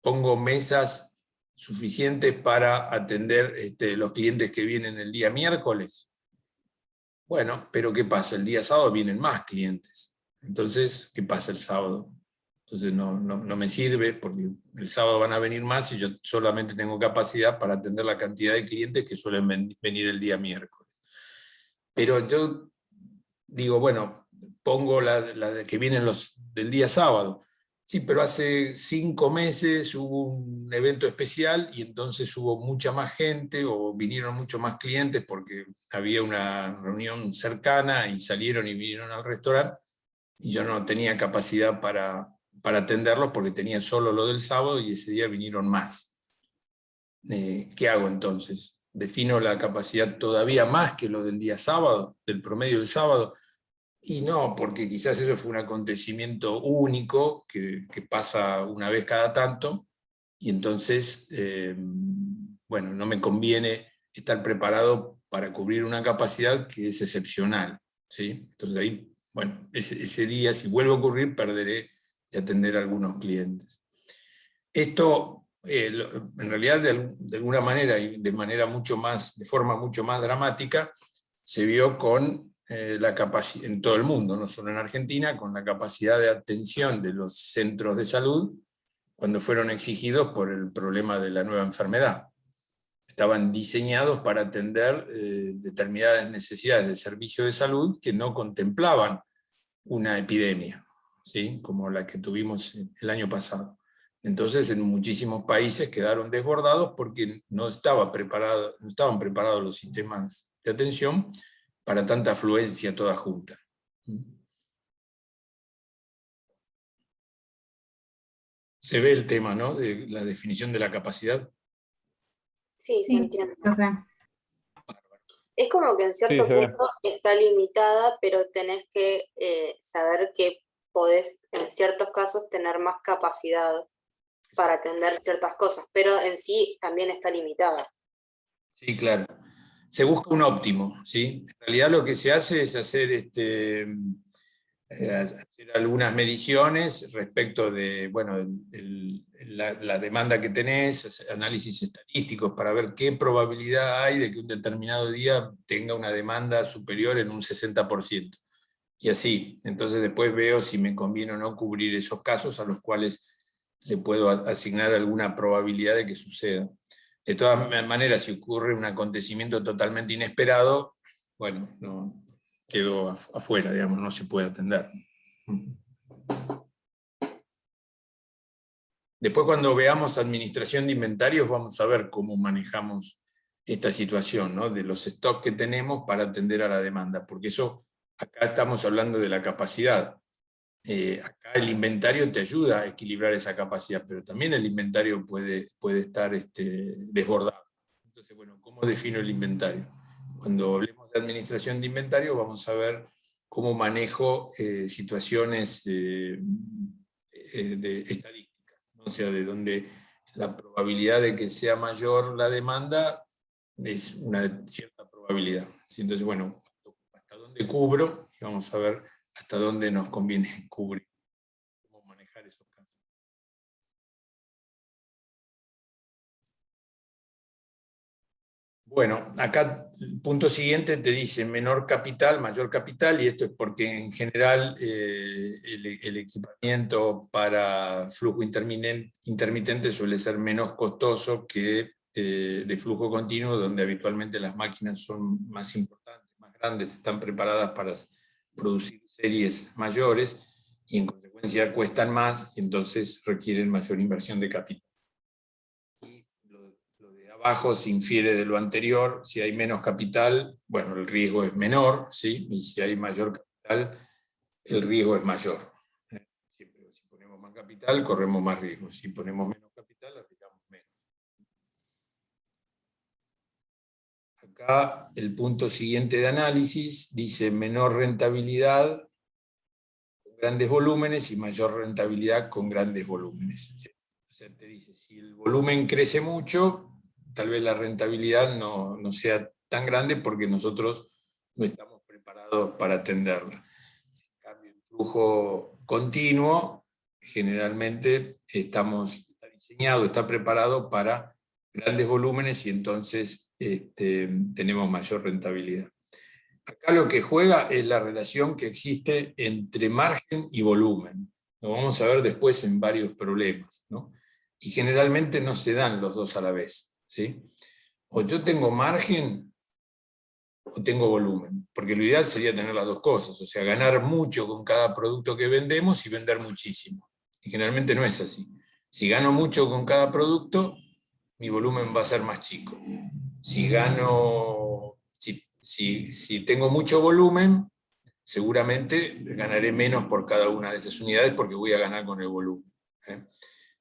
Speaker 1: Pongo mesas suficientes para atender los clientes que vienen el día miércoles. Bueno, pero ¿qué pasa? El día sábado vienen más clientes. Entonces, ¿qué pasa el sábado? Entonces no me sirve porque el sábado van a venir más y yo solamente tengo capacidad para atender la cantidad de clientes que suelen venir el día miércoles. Pero yo digo, bueno, pongo la de que vienen los del día sábado. Sí, pero hace 5 meses hubo un evento especial y entonces hubo mucha más gente o vinieron mucho más clientes porque había una reunión cercana y salieron y vinieron al restaurante y yo no tenía capacidad para atenderlos porque tenía solo lo del sábado y ese día vinieron más. ¿Qué hago entonces? ¿Defino la capacidad todavía más que lo del día sábado, del promedio del sábado? Y no, porque quizás eso fue un acontecimiento único que pasa una vez cada tanto, y entonces, bueno, no me conviene estar preparado para cubrir una capacidad que es excepcional, ¿sí? Entonces ahí, bueno, ese día, si vuelve a ocurrir, perderé de atender a algunos clientes. Esto, en realidad, de alguna manera, y de forma mucho más dramática, se vio con la capacidad en todo el mundo, no solo en Argentina, con la capacidad de atención de los centros de salud cuando fueron exigidos por el problema de la nueva enfermedad. Estaban diseñados para atender determinadas necesidades de servicio de salud que no contemplaban una epidemia, ¿sí? Como la que tuvimos el año pasado. Entonces, en muchísimos países quedaron desbordados porque no estaban preparados los sistemas de atención para tanta afluencia toda junta. Se ve el tema, ¿no? De la definición de la capacidad.
Speaker 7: Sí, se entiende. Es como que en cierto
Speaker 3: Sí, se ve.
Speaker 7: punto está limitada, pero tenés que saber que podés en ciertos casos tener más capacidad para atender ciertas cosas, pero en sí también está limitada.
Speaker 1: Sí, claro. Se busca un óptimo, ¿sí? En realidad lo que se hace es hacer algunas mediciones respecto de, bueno, la demanda que tenés, hacer análisis estadísticos para ver qué probabilidad hay de que un determinado día tenga una demanda superior en un 60%. Y así, entonces después veo si me conviene o no cubrir esos casos a los cuales le puedo asignar alguna probabilidad de que suceda. De todas maneras, si ocurre un acontecimiento totalmente inesperado, bueno, no, quedó afuera, digamos, no se puede atender. Después, cuando veamos administración de inventarios, vamos a ver cómo manejamos esta situación, ¿no? De los stocks que tenemos para atender a la demanda, porque eso, acá estamos hablando de la capacidad. Acá el inventario te ayuda a equilibrar esa capacidad, pero también el inventario puede estar desbordado. Entonces, bueno, ¿cómo defino el inventario? Cuando hablemos de administración de inventario, vamos a ver cómo manejo situaciones estadísticas, ¿no? O sea, de donde la probabilidad de que sea mayor la demanda es una cierta probabilidad, ¿sí? Entonces, bueno, ¿hasta dónde cubro? Y vamos a ver hasta dónde nos conviene cubrir, cómo manejar esos casos. Bueno, acá el punto siguiente te dice menor capital, mayor capital, y esto es porque en general el equipamiento para flujo intermitente suele ser menos costoso que de flujo continuo, donde habitualmente las máquinas son más importantes, más grandes, están preparadas para producir series mayores y en consecuencia cuestan más y entonces requieren mayor inversión de capital. Y lo de abajo se infiere de lo anterior: si hay menos capital, bueno, el riesgo es menor, ¿sí? Y si hay mayor capital, el riesgo es mayor. Siempre, si ponemos más capital, corremos más riesgos. Si ponemos menos capital, arriesgamos menos. Acá el punto siguiente de análisis dice menor rentabilidad con grandes volúmenes y mayor rentabilidad con grandes volúmenes. O sea, te dice, si el volumen crece mucho, tal vez la rentabilidad no sea tan grande porque nosotros no estamos preparados para atenderla. En cambio, el flujo continuo generalmente está diseñado, está preparado para grandes volúmenes y entonces tenemos mayor rentabilidad. Acá lo que juega es la relación que existe entre margen y volumen. Lo vamos a ver después en varios problemas, ¿no? Y generalmente no se dan los dos a la vez, ¿sí? O yo tengo margen o tengo volumen, porque lo ideal sería tener las dos cosas, o sea, ganar mucho con cada producto que vendemos y vender muchísimo. Y generalmente no es así. Si gano mucho con cada producto, mi volumen va a ser más chico. Si tengo mucho volumen, seguramente ganaré menos por cada una de esas unidades porque voy a ganar con el volumen.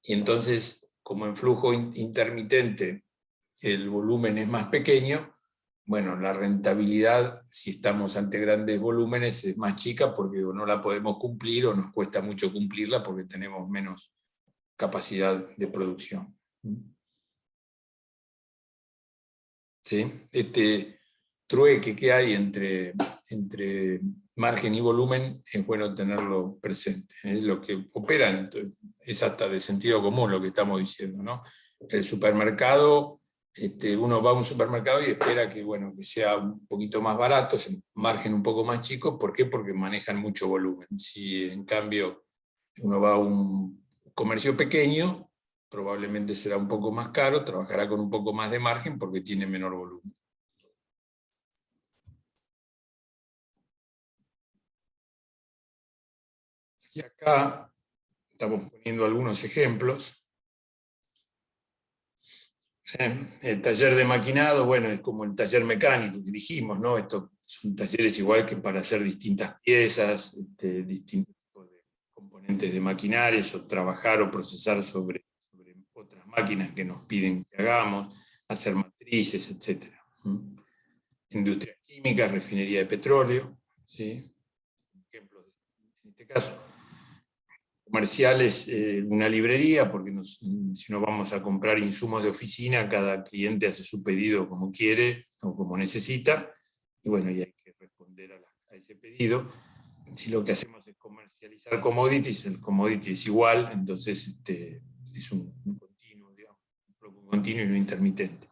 Speaker 1: Y entonces, como en flujo intermitente el volumen es más pequeño, bueno, la rentabilidad, si estamos ante grandes volúmenes, es más chica porque no la podemos cumplir o nos cuesta mucho cumplirla porque tenemos menos capacidad de producción. ¿Sí? Este trueque que hay entre margen y volumen es bueno tenerlo presente. Es lo que opera, es hasta de sentido común lo que estamos diciendo, ¿no? El supermercado, uno va a un supermercado y espera que, bueno, que sea un poquito más barato, margen un poco más chico. ¿Por qué? Porque manejan mucho volumen. Si en cambio uno va a un comercio pequeño, probablemente será un poco más caro, trabajará con un poco más de margen porque tiene menor volumen. Y acá estamos poniendo algunos ejemplos. El taller de maquinado, bueno, es como el taller mecánico que dijimos, ¿no? Estos son talleres igual que para hacer distintas piezas, distintos tipos de componentes de maquinarias, o trabajar o procesar sobre otras máquinas que nos piden que hagamos, hacer matrices, etc. industrias químicas, refinería de petróleo, ¿sí? Ejemplos en este caso. Comerciales, una librería, porque si no vamos a comprar insumos de oficina, cada cliente hace su pedido como quiere o como necesita, y bueno, y hay que responder a ese pedido. Si lo que hacemos es comercializar commodities, el commodity es igual, entonces es un continuo, digamos, un flujo continuo y no intermitente.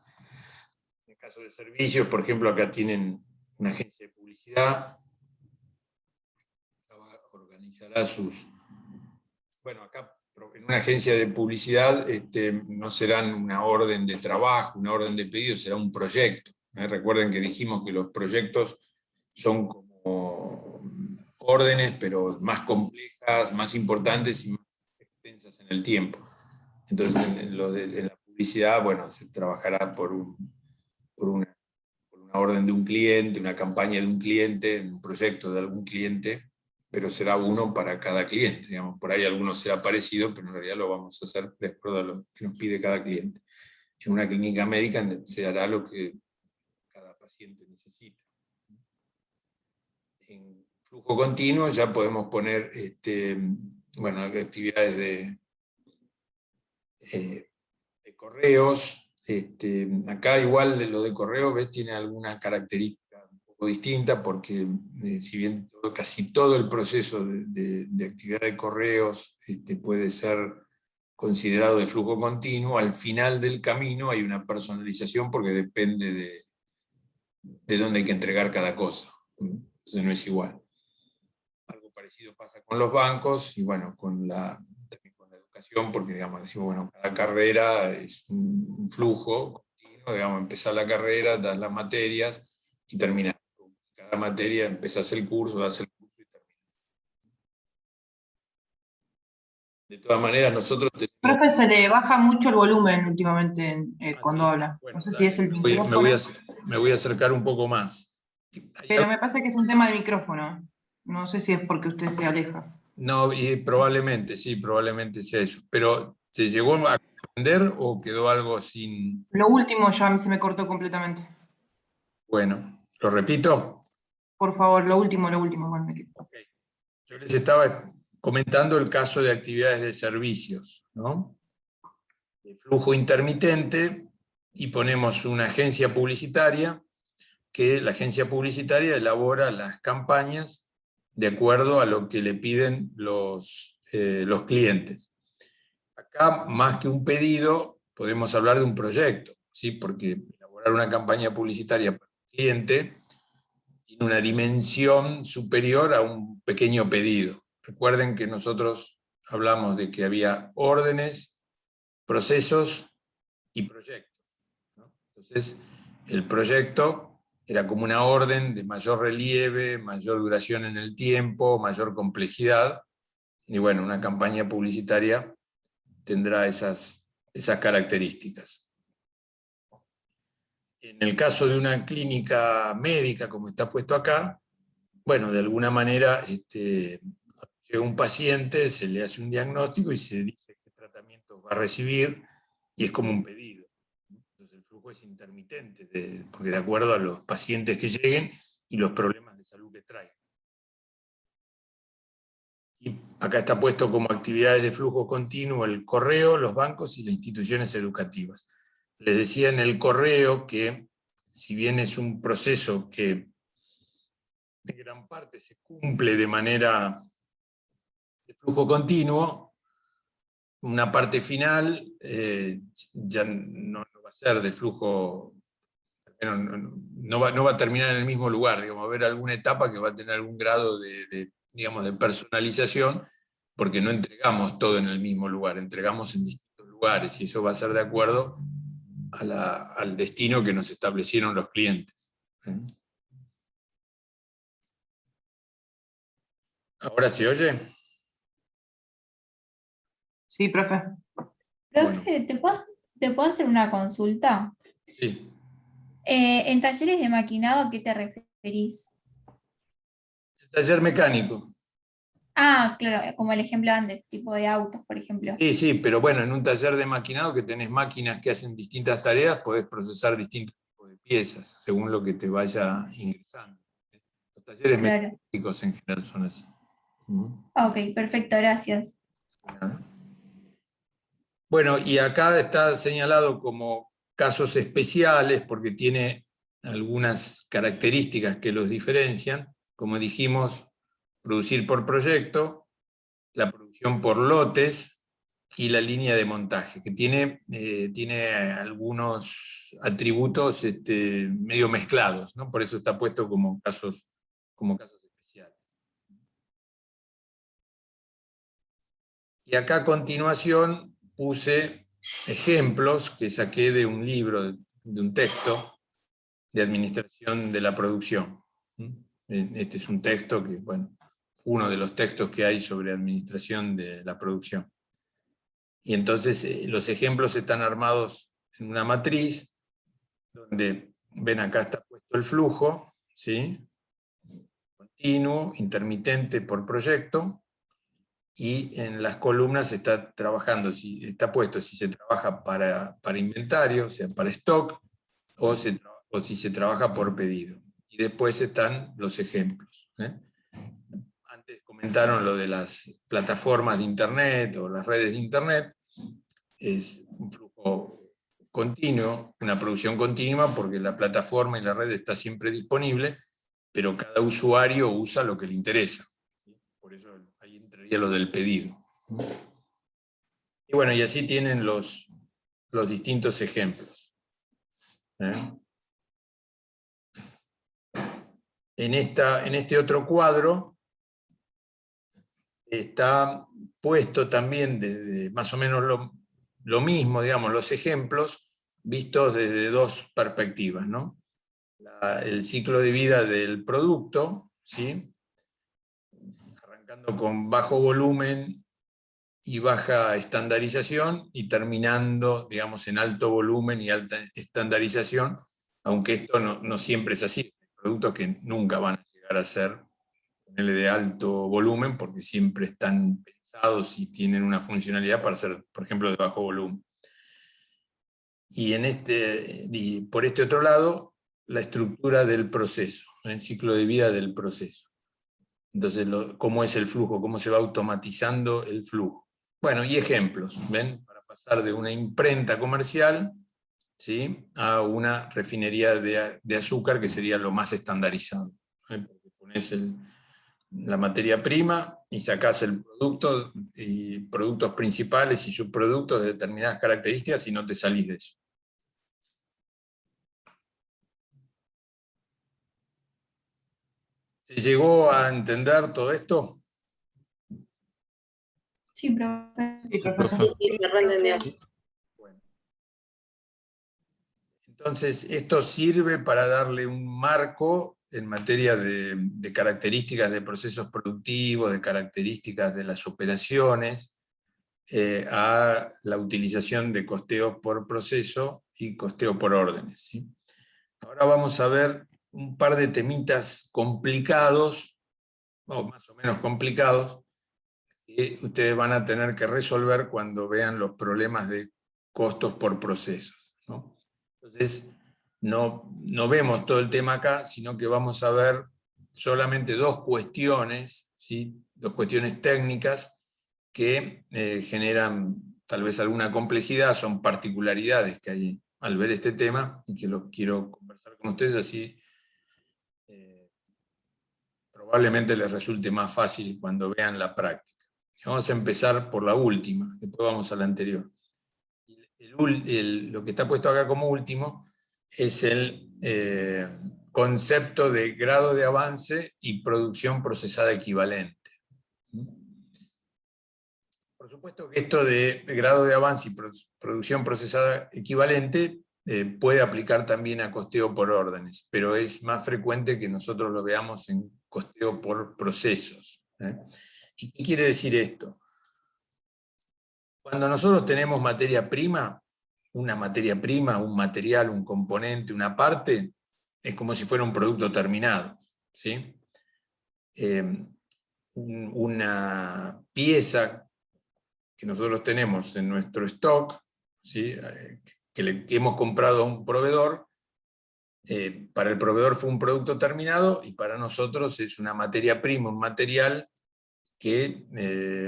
Speaker 1: En el caso de servicios, por ejemplo, acá tienen una agencia de publicidad, organizará sus... Bueno, acá en una agencia de publicidad no serán una orden de trabajo, una orden de pedido, será un proyecto. Recuerden que dijimos que los proyectos son como órdenes, pero más complejas, más importantes y más extensas en el tiempo. Entonces, en la publicidad, bueno, se trabajará por una orden de un cliente, una campaña de un cliente, un proyecto de algún cliente, pero será uno para cada cliente. Digamos, por ahí algunos será parecido, pero en realidad lo vamos a hacer de acuerdo a lo que nos pide cada cliente. En una clínica médica se hará lo que cada paciente necesita. En flujo continuo ya podemos poner bueno, actividades de correos. Acá igual lo de correo, ¿ves? Tiene alguna característica un poco distinta, porque si bien casi todo el proceso de actividad de correos puede ser considerado de flujo continuo, al final del camino hay una personalización porque depende de dónde hay que entregar cada cosa. Entonces no es igual. Algo parecido pasa con los bancos y bueno, también con la educación, porque digamos, decimos, bueno, cada carrera es un flujo continuo, digamos, empezar la carrera, das las materias y terminas. Cada materia empezás el curso, das el curso y terminas. De todas maneras, nosotros...
Speaker 10: Profe, se le baja mucho el volumen últimamente cuando habla. Bueno, no sé si es el micrófono.
Speaker 1: Me voy a acercar un poco más.
Speaker 10: Pero me parece que es un tema de micrófono. No sé si es porque usted se aleja.
Speaker 1: No, y probablemente, sí, probablemente sea eso. Pero, ¿se llegó a comprender o quedó algo sin...?
Speaker 10: Lo último ya a mí se me cortó completamente.
Speaker 1: Bueno, ¿lo repito?
Speaker 10: Por favor, lo último, bueno, me quedo.
Speaker 1: Okay. Yo les estaba comentando el caso de actividades de servicios, ¿no? De flujo intermitente, y ponemos una agencia publicitaria, que la agencia publicitaria elabora las campañas de acuerdo a lo que le piden los clientes. Acá, más que un pedido, podemos hablar de un proyecto, ¿sí? Porque elaborar una campaña publicitaria para un cliente tiene una dimensión superior a un pequeño pedido. Recuerden que nosotros hablamos de que había órdenes, procesos y proyectos, ¿no? Entonces, el proyecto era como una orden de mayor relieve, mayor duración en el tiempo, mayor complejidad, y bueno, una campaña publicitaria tendrá esas características. En el caso de una clínica médica, como está puesto acá, bueno, de alguna manera llega un paciente, se le hace un diagnóstico y se dice qué tratamiento va a recibir, y es como un pedido. Entonces el flujo es intermitente, porque de acuerdo a los pacientes que lleguen y los problemas de salud que traigan. Y acá está puesto como actividades de flujo continuo el correo, los bancos y las instituciones educativas. Les decía en el correo que, si bien es un proceso que de gran parte se cumple de manera de flujo continuo, una parte final ya no va a ser de flujo, no va a terminar en el mismo lugar, digamos, va a haber alguna etapa que va a tener algún grado de personalización, porque no entregamos todo en el mismo lugar, entregamos en distintos lugares, y eso va a ser de acuerdo al destino que nos establecieron los clientes. ¿Ahora se oye?
Speaker 10: Sí, profe.
Speaker 4: Profe, ¿te puedo hacer una consulta?
Speaker 1: Sí.
Speaker 4: En talleres de maquinado, ¿a qué te referís?
Speaker 1: El taller mecánico.
Speaker 4: Ah, claro, como el ejemplo antes, tipo de autos, por ejemplo.
Speaker 1: Sí, pero bueno, en un taller de maquinado que tenés máquinas que hacen distintas tareas, podés procesar distintos tipos de piezas, según lo que te vaya ingresando. Los talleres
Speaker 4: Claro.
Speaker 1: mecánicos en general son así.
Speaker 4: Ok, perfecto, gracias.
Speaker 1: Bueno, y acá está señalado como casos especiales porque tiene algunas características que los diferencian. Como dijimos, producir por proyecto, la producción por lotes y la línea de montaje, que tiene algunos atributos medio mezclados, ¿no? Por eso está puesto como casos especiales. Y acá a continuación puse ejemplos que saqué de un libro, de un texto de administración de la producción. Este es un texto que, bueno, uno de los textos que hay sobre administración de la producción. Y entonces los ejemplos están armados en una matriz, donde ven acá está puesto el flujo, ¿sí? Continuo, intermitente por proyecto, y en las columnas está trabajando, está puesto si se trabaja para inventario, o sea, para stock, o si se trabaja por pedido. Y después están los ejemplos. Antes comentaron lo de las plataformas de Internet o las redes de Internet. Es un flujo continuo, una producción continua, porque la plataforma y la red está siempre disponible, pero cada usuario usa lo que le interesa. Por eso ahí entraría lo del pedido. Y bueno, y así tienen los distintos ejemplos. En este otro cuadro está puesto también desde más o menos lo mismo, digamos, los ejemplos vistos desde dos perspectivas, ¿no? El ciclo de vida del producto, ¿sí? Arrancando con bajo volumen y baja estandarización, y terminando, digamos, en alto volumen y alta estandarización, aunque esto no siempre es así. Hay productos que nunca van a llegar a ser de alto volumen, porque siempre están pensados y tienen una funcionalidad para ser, por ejemplo, de bajo volumen. Y por este otro lado, la estructura del proceso, el ciclo de vida del proceso. Entonces, cómo es el flujo, cómo se va automatizando el flujo. Bueno, y ejemplos, ¿ven? Para pasar de una imprenta comercial, ¿sí?, a una refinería de azúcar, que sería lo más estandarizado. Porque pones la materia prima y sacás el producto, y productos principales y subproductos de determinadas características, y no te salís de eso. ¿Se llegó a entender todo esto?
Speaker 4: Sí, profe.
Speaker 1: Bueno. Entonces, esto sirve para darle un marco en materia de características de procesos productivos, de características de las operaciones, a la utilización de costeo por proceso y costeo por órdenes, ¿sí? Ahora vamos a ver un par de temitas complicados, o más o menos complicados, que ustedes van a tener que resolver cuando vean los problemas de costos por procesos, ¿no? Entonces, no vemos todo el tema acá, sino que vamos a ver solamente dos cuestiones, ¿sí? Dos cuestiones técnicas que generan tal vez alguna complejidad, son particularidades que hay al ver este tema, y que los quiero conversar con ustedes, así probablemente les resulte más fácil cuando vean la práctica. Vamos a empezar por la última, después vamos a la anterior. Lo que está puesto acá como último es el concepto de grado de avance y producción procesada equivalente. Por supuesto que esto de grado de avance y producción procesada equivalente puede aplicar también a costeo por órdenes, pero es más frecuente que nosotros lo veamos en costeo por procesos. ¿Y qué quiere decir esto? Cuando nosotros tenemos materia prima, una materia prima, un material, un componente, una parte, es como si fuera un producto terminado, ¿sí? Una pieza que nosotros tenemos en nuestro stock, ¿sí?, que hemos comprado a un proveedor, para el proveedor fue un producto terminado y para nosotros es una materia prima, un material que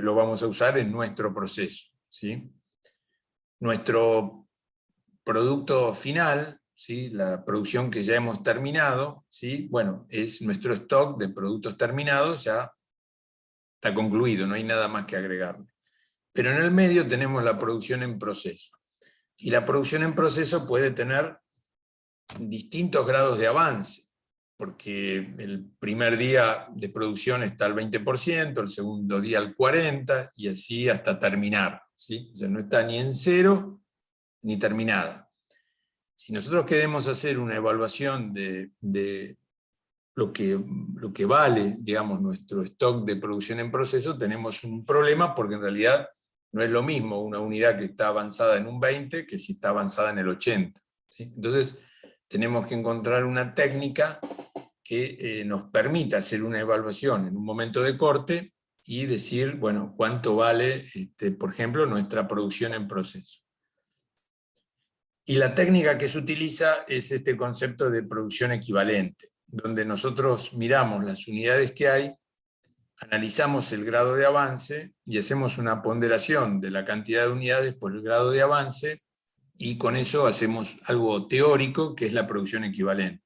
Speaker 1: lo vamos a usar en nuestro proceso, ¿sí? Nuestro producto final, ¿sí? La producción que ya hemos terminado, ¿sí? Bueno, es nuestro stock de productos terminados, ya está concluido, no hay nada más que agregarle. Pero en el medio tenemos la producción en proceso. Y la producción en proceso puede tener distintos grados de avance, porque el primer día de producción está al 20%, el segundo día al 40%, y así hasta terminar, ¿sí? O sea, no está ni en cero ni terminada. Si nosotros queremos hacer una evaluación de lo que vale, digamos, nuestro stock de producción en proceso, tenemos un problema, porque en realidad no es lo mismo una unidad que está avanzada en un 20 que si está avanzada en el 80, ¿sí? Entonces tenemos que encontrar una técnica que nos permita hacer una evaluación en un momento de corte y decir, bueno, cuánto vale, por ejemplo, nuestra producción en proceso. Y la técnica que se utiliza es este concepto de producción equivalente, donde nosotros miramos las unidades que hay, analizamos el grado de avance y hacemos una ponderación de la cantidad de unidades por el grado de avance, y con eso hacemos algo teórico que es la producción equivalente.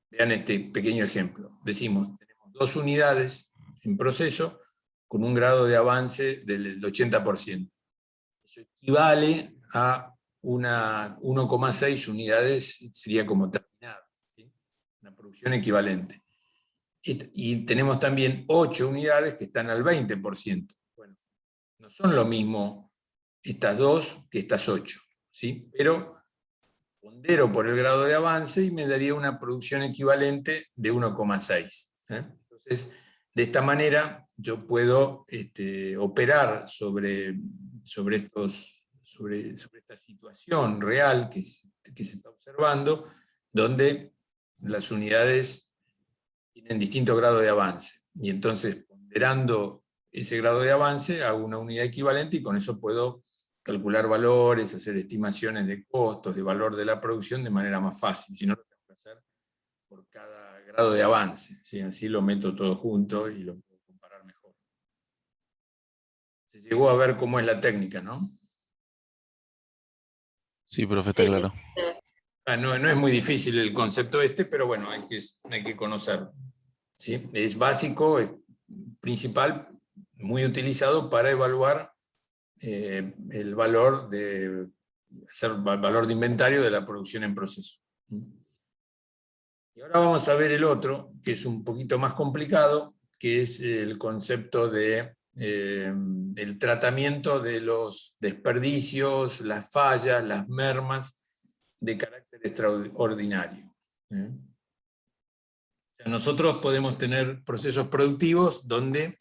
Speaker 1: Vean este pequeño ejemplo. Decimos, tenemos 2 unidades en proceso con un grado de avance del 80%. Eso equivale a 1,6 unidades, sería como terminada, ¿sí? Una producción equivalente. Y tenemos también 8 unidades que están al 20%. Bueno, no son lo mismo estas 2 que estas 8, ¿sí? Pero pondero por el grado de avance y me daría una producción equivalente de 1,6. Entonces, de esta manera yo puedo operar sobre esta situación real que se está observando, donde las unidades tienen distinto grado de avance. Y entonces, ponderando ese grado de avance, hago una unidad equivalente y con eso puedo calcular valores, hacer estimaciones de costos, de valor de la producción de manera más fácil. Si no, lo tengo que hacer por cada grado de avance, ¿sí? Así lo meto todo junto y lo puedo comparar mejor. Se llegó a ver cómo es la técnica, ¿no?
Speaker 11: Sí, profe, está claro.
Speaker 1: No es muy difícil el concepto pero bueno, hay que conocerlo, ¿sí? Es básico, es principal, muy utilizado para evaluar el valor de inventario de la producción en proceso. Y ahora vamos a ver el otro, que es un poquito más complicado, que es el concepto de el tratamiento de los desperdicios, las fallas, las mermas de carácter extraordinario. Nosotros podemos tener procesos productivos donde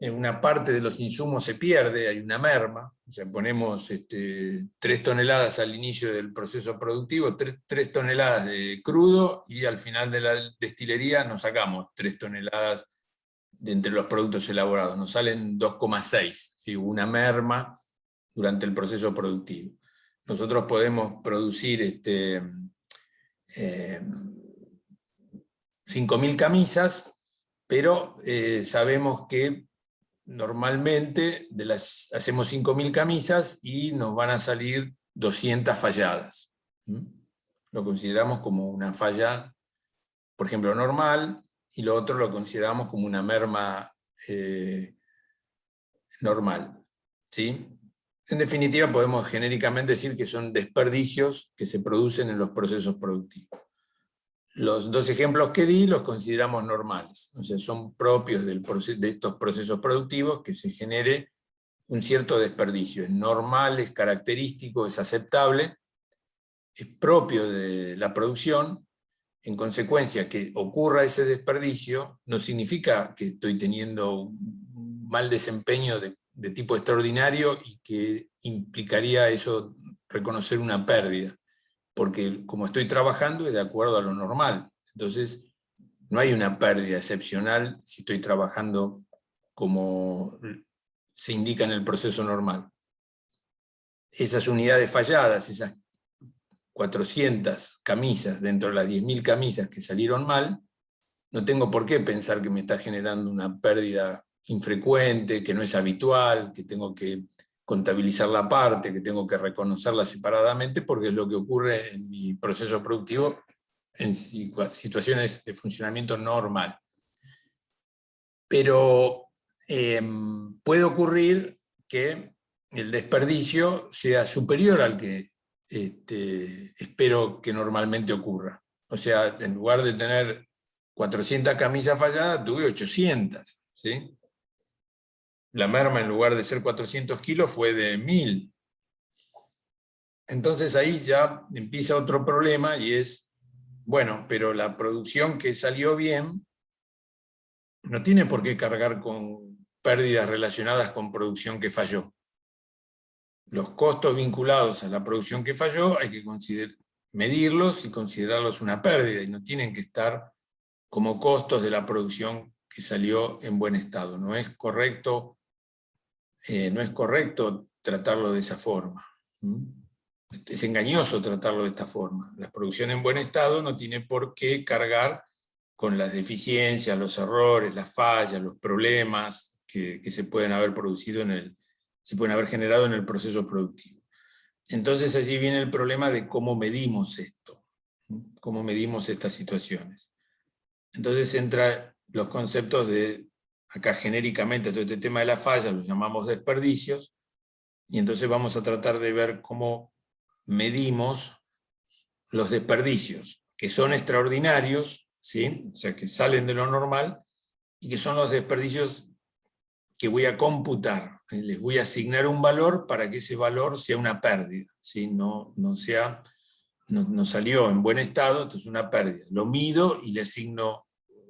Speaker 1: una parte de los insumos se pierde, hay una merma, o sea, ponemos 3 toneladas al inicio del proceso productivo, 3 toneladas de crudo, y al final de la destilería nos sacamos 3 toneladas de entre los productos elaborados, nos salen 2,6, ¿sí? Una merma durante el proceso productivo. Nosotros podemos producir 5.000 camisas, pero sabemos que normalmente hacemos 5.000 camisas y nos van a salir 200 falladas. Lo consideramos como una falla, por ejemplo, normal, y lo otro lo consideramos como una merma normal, ¿sí? En definitiva, podemos genéricamente decir que son desperdicios que se producen en los procesos productivos. Los 2 ejemplos que di los consideramos normales, o sea, son propios de estos procesos productivos que se genere un cierto desperdicio. Es normal, es característico, es aceptable, es propio de la producción. En consecuencia, que ocurra ese desperdicio no significa que estoy teniendo un mal desempeño de tipo extraordinario y que implicaría eso reconocer una pérdida, porque como estoy trabajando es de acuerdo a lo normal. Entonces, no hay una pérdida excepcional si estoy trabajando como se indica en el proceso normal. Esas unidades falladas, esas 400 camisas dentro de las 10.000 camisas que salieron mal, no tengo por qué pensar que me está generando una pérdida infrecuente, que no es habitual, que tengo que contabilizar la parte, que tengo que reconocerla separadamente, porque es lo que ocurre en mi proceso productivo en situaciones de funcionamiento normal. Pero puede ocurrir que el desperdicio sea superior al que espero que normalmente ocurra. O sea, en lugar de tener 400 camisas falladas, tuve 800, ¿sí? La merma, en lugar de ser 400 kilos, fue de 1000. Entonces ahí ya empieza otro problema, y es, bueno, pero la producción que salió bien no tiene por qué cargar con pérdidas relacionadas con producción que falló. Los costos vinculados a la producción que falló hay que medirlos y considerarlos una pérdida, y no tienen que estar como costos de la producción que salió en buen estado. No es correcto tratarlo de esa forma. Es engañoso tratarlo de esta forma. La producción en buen estado no tiene por qué cargar con las deficiencias, los errores, las fallas, los problemas que se pueden haber producido se pueden haber generado en el proceso productivo. Entonces allí viene el problema de cómo medimos esto, cómo medimos estas situaciones. Entonces entran los conceptos de, acá genéricamente, todo este tema de la falla, los llamamos desperdicios, y entonces vamos a tratar de ver cómo medimos los desperdicios, que son extraordinarios, ¿sí? O sea, que salen de lo normal, y que son los desperdicios que voy a computar. Les voy a asignar un valor para que ese valor sea una pérdida, ¿sí? No salió en buen estado, esto es una pérdida. Lo mido y le asigno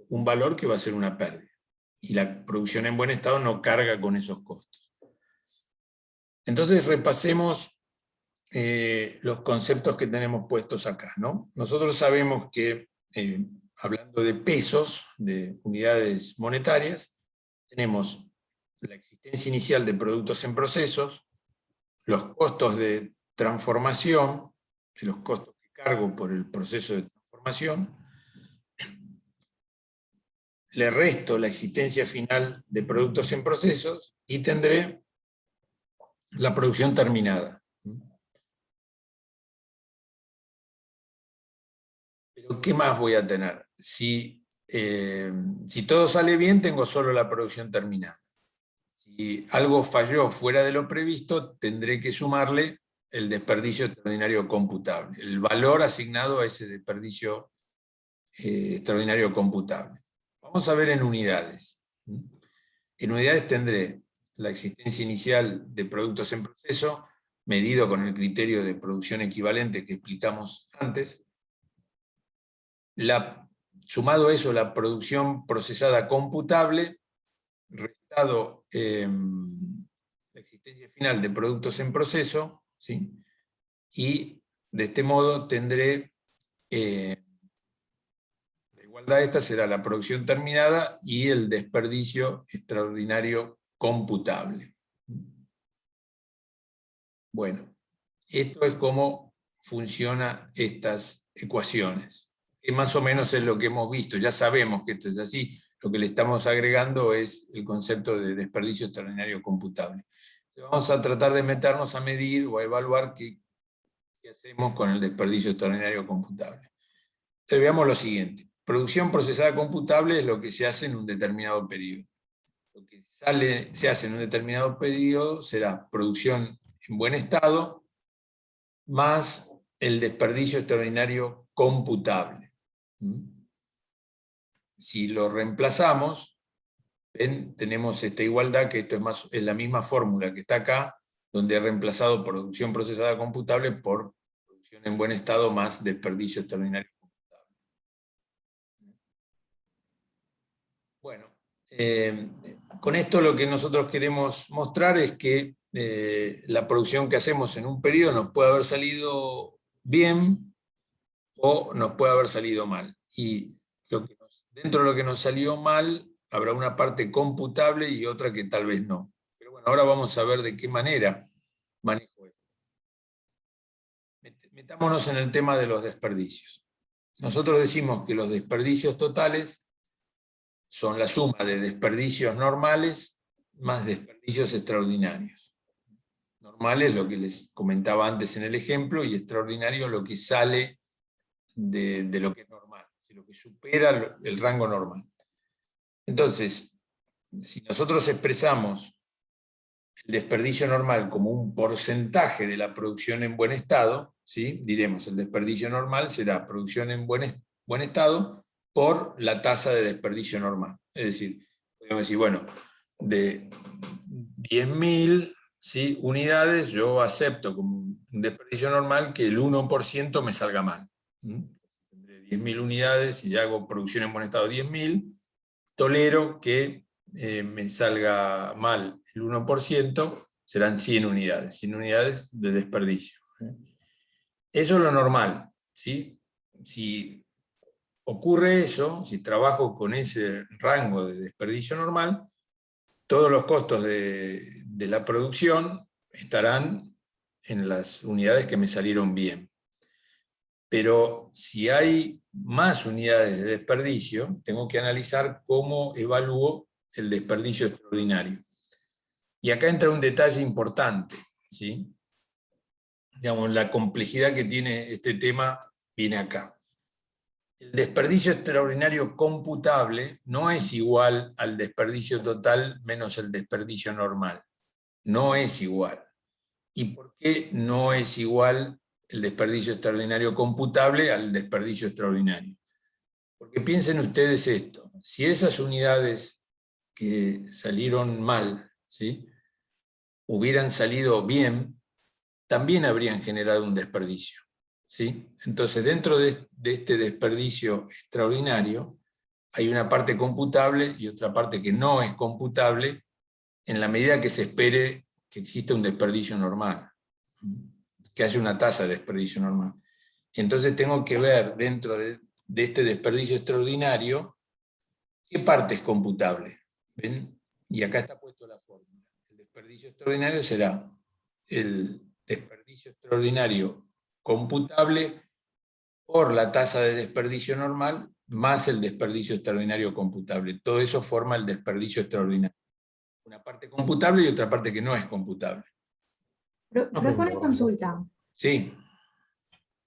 Speaker 1: un valor que va a ser una pérdida. Y la producción en buen estado no carga con esos costos. Entonces repasemos los conceptos que tenemos puestos acá, ¿no? Nosotros sabemos que, hablando de pesos, de unidades monetarias, tenemos la existencia inicial de productos en procesos, los costos de transformación, de los costos que cargo por el proceso de transformación, le resto la existencia final de productos en procesos y tendré la producción terminada. Pero ¿qué más voy a tener? Si todo sale bien, tengo solo la producción terminada. Si algo falló fuera de lo previsto, tendré que sumarle el desperdicio extraordinario computable, el valor asignado a ese desperdicio extraordinario computable. Vamos a ver en unidades. En unidades tendré la existencia inicial de productos en proceso, medido con el criterio de producción equivalente que explicamos antes. Sumado a eso, la producción procesada computable, restado la existencia final de productos en proceso, ¿sí? Y de este modo tendré, la igualdad de esta será la producción terminada y el desperdicio extraordinario computable. Bueno, esto es cómo funcionan estas ecuaciones, que más o menos es lo que hemos visto, ya sabemos que esto es así. Lo que le estamos agregando es el concepto de desperdicio extraordinario computable. Vamos a tratar de meternos a medir o a evaluar qué hacemos con el desperdicio extraordinario computable. Entonces veamos lo siguiente. Producción procesada computable es lo que se hace en un determinado periodo. Lo que se hace en un determinado periodo será producción en buen estado más el desperdicio extraordinario computable. Si lo reemplazamos, tenemos esta igualdad, que esto es la misma fórmula que está acá, donde he reemplazado producción procesada computable por producción en buen estado más desperdicio extraordinario computable. Bueno, con esto lo que nosotros queremos mostrar es que la producción que hacemos en un periodo nos puede haber salido bien o nos puede haber salido mal. Y dentro de lo que nos salió mal, habrá una parte computable y otra que tal vez no. Pero bueno, ahora vamos a ver de qué manera manejo esto. metámonos en el tema de los desperdicios. Nosotros decimos que los desperdicios totales son la suma de desperdicios normales más desperdicios extraordinarios. Normal es lo que les comentaba antes en el ejemplo, y extraordinario lo que sale de lo que es normal, lo que supera el rango normal. Entonces, si nosotros expresamos el desperdicio normal como un porcentaje de la producción en buen estado, ¿sí? Diremos el desperdicio normal será producción en buen estado por la tasa de desperdicio normal. Es decir, podemos decir, bueno, de 10.000, ¿sí?, unidades, yo acepto como un desperdicio normal que el 1% me salga mal. Tendré 10.000 unidades y hago producción en buen estado 10.000, tolero que me salga mal el 1%, serán 100 unidades, 100 unidades de desperdicio. Eso es lo normal, ¿sí? Si ocurre eso, si trabajo con ese rango de desperdicio normal, todos los costos de la producción estarán en las unidades que me salieron bien. Pero si hay más unidades de desperdicio, tengo que analizar cómo evalúo el desperdicio extraordinario. Y acá entra un detalle importante, ¿sí? Digamos, la complejidad que tiene este tema viene acá. El desperdicio extraordinario computable no es igual al desperdicio total menos el desperdicio normal. No es igual. ¿Y por qué no es igual el desperdicio extraordinario computable al desperdicio extraordinario? Porque piensen ustedes esto, si esas unidades que salieron mal, ¿sí?, hubieran salido bien, también habrían generado un desperdicio, ¿sí? Entonces, dentro de este desperdicio extraordinario, hay una parte computable y otra parte que no es computable, en la medida que se espere que exista un desperdicio normal, que haya una tasa de desperdicio normal. Entonces tengo que ver dentro de este desperdicio extraordinario qué parte es computable. ¿Ven? Y acá está puesto la fórmula. El desperdicio extraordinario será el desperdicio extraordinario computable por la tasa de desperdicio normal más el desperdicio extraordinario computable. Todo eso forma el desperdicio extraordinario. Una parte computable y otra parte que no es computable.
Speaker 6: Profe, una consulta.
Speaker 1: Sí.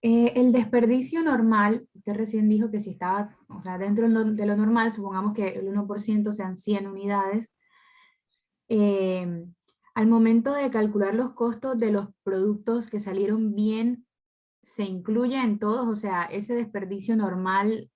Speaker 6: El desperdicio normal, usted recién dijo que si estaba, o sea, dentro de lo normal, supongamos que el 1% sean 100 unidades, al momento de calcular los costos de los productos que salieron bien, ¿se incluye en todos? O sea, ese desperdicio normal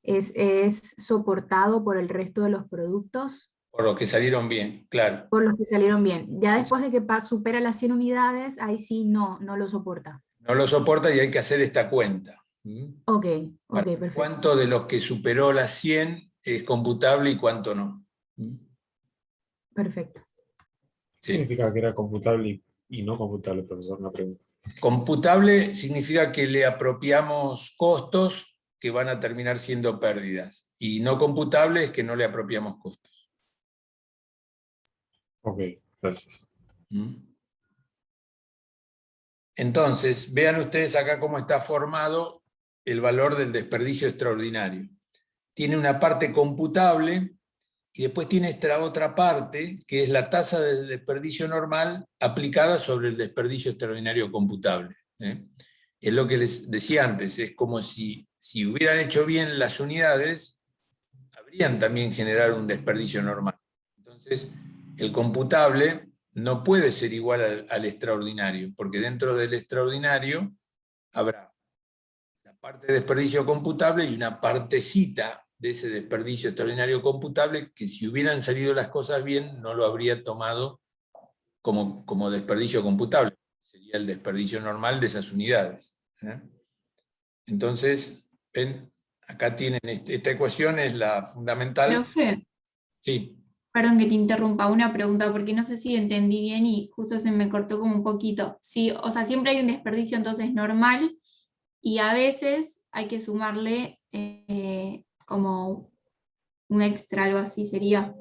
Speaker 6: es soportado por el resto de los productos.
Speaker 1: Por los que salieron bien, claro.
Speaker 6: Por los que salieron bien. Ya después de que supera las 100 unidades, ahí sí no lo soporta.
Speaker 1: No lo soporta y hay que hacer esta cuenta.
Speaker 6: Ok, perfecto.
Speaker 1: ¿Cuánto de los que superó las 100 es computable y cuánto no?
Speaker 6: Perfecto.
Speaker 14: ¿Qué significa que era computable y no computable, profesor? Una pregunta.
Speaker 1: Computable significa que le apropiamos costos que van a terminar siendo pérdidas. Y no computable es que no le apropiamos costos.
Speaker 14: Ok, gracias.
Speaker 1: Entonces, vean ustedes acá cómo está formado el valor del desperdicio extraordinario. Tiene una parte computable y después tiene esta otra parte, que es la tasa de desperdicio normal aplicada sobre el desperdicio extraordinario computable. Es lo que les decía antes, es como si hubieran hecho bien las unidades, habrían también generado un desperdicio normal. Entonces, el computable no puede ser igual al extraordinario, porque dentro del extraordinario habrá la parte de desperdicio computable y una partecita de ese desperdicio extraordinario computable que si hubieran salido las cosas bien no lo habría tomado como desperdicio computable. Sería el desperdicio normal de esas unidades. Entonces, ven, acá tienen esta ecuación, es la fundamental.
Speaker 4: Profe,
Speaker 1: Sí.
Speaker 4: perdón que te interrumpa, una pregunta, porque no sé si entendí bien y justo se me cortó como un poquito. Sí, o sea, siempre hay un desperdicio entonces normal y a veces hay que sumarle como un extra, algo así sería.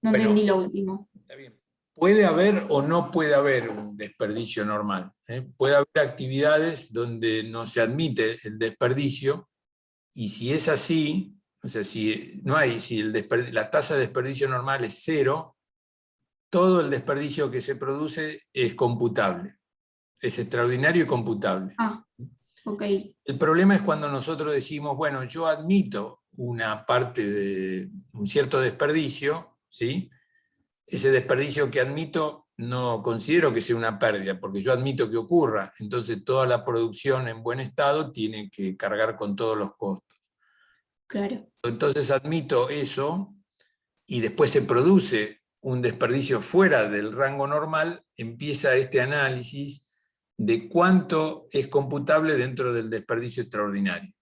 Speaker 4: No
Speaker 1: Bueno,
Speaker 4: entendí lo último.
Speaker 1: Está bien. Puede haber o no puede haber un desperdicio normal. Puede haber actividades donde no se admite el desperdicio, y si es así, o sea, si la tasa de desperdicio normal es 0, todo el desperdicio que se produce es computable. Es extraordinario y computable.
Speaker 4: Ok.
Speaker 1: El problema es cuando nosotros decimos, bueno, yo admito una parte de un cierto desperdicio, ¿sí? Ese desperdicio que admito no considero que sea una pérdida, porque yo admito que ocurra, entonces toda la producción en buen estado tiene que cargar con todos los costos.
Speaker 4: Claro.
Speaker 1: Entonces admito eso, y después se produce un desperdicio fuera del rango normal, empieza este análisis de cuánto es computable dentro del desperdicio extraordinario.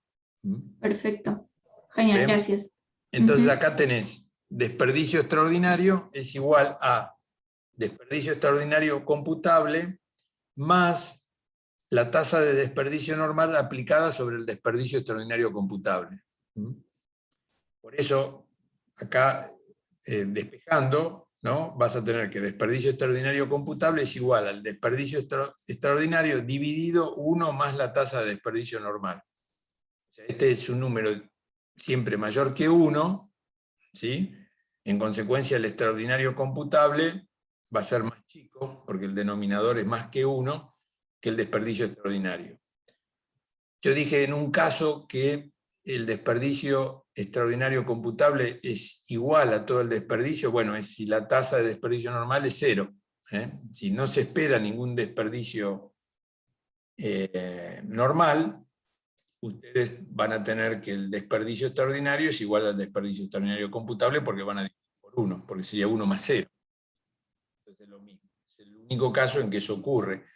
Speaker 4: Perfecto. Genial,
Speaker 1: ¿Bien?
Speaker 4: gracias.
Speaker 1: Entonces acá tenés desperdicio extraordinario es igual a desperdicio extraordinario computable más la tasa de desperdicio normal aplicada sobre el desperdicio extraordinario computable. Por eso, acá, despejando, ¿no? Vas a tener que desperdicio extraordinario computable es igual al desperdicio extraordinario dividido 1 más la tasa de desperdicio normal. O sea, este es un número siempre mayor que 1, ¿sí? En consecuencia, el extraordinario computable va a ser más chico, porque el denominador es más que 1, que el desperdicio extraordinario. Yo dije en un caso que el desperdicio extraordinario computable es igual a todo el desperdicio, bueno, es si la tasa de desperdicio normal es 0. Si no se espera ningún desperdicio normal, ustedes van a tener que el desperdicio extraordinario es igual al desperdicio extraordinario computable, porque van a dividir por 1, porque sería 1 más 0. Entonces es lo mismo. Es el único caso en que eso ocurre,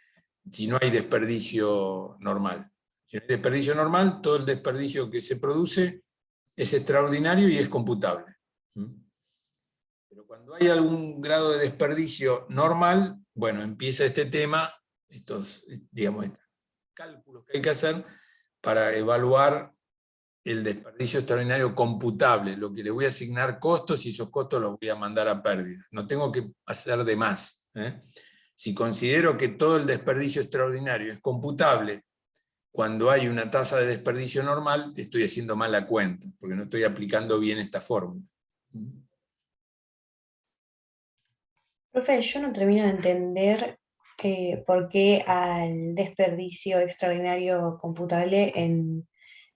Speaker 1: si no hay desperdicio normal. Si no hay desperdicio normal, todo el desperdicio que se produce es extraordinario y es computable. Pero cuando hay algún grado de desperdicio normal, bueno, empieza este tema, estos cálculos que hay que hacer para evaluar el desperdicio extraordinario computable, lo que le voy a asignar costos y esos costos los voy a mandar a pérdida. No tengo que hacer de más. Si considero que todo el desperdicio extraordinario es computable, cuando hay una tasa de desperdicio normal, estoy haciendo mal la cuenta, porque no estoy aplicando bien esta fórmula.
Speaker 5: Profe, yo no termino de entender por qué al desperdicio extraordinario computable en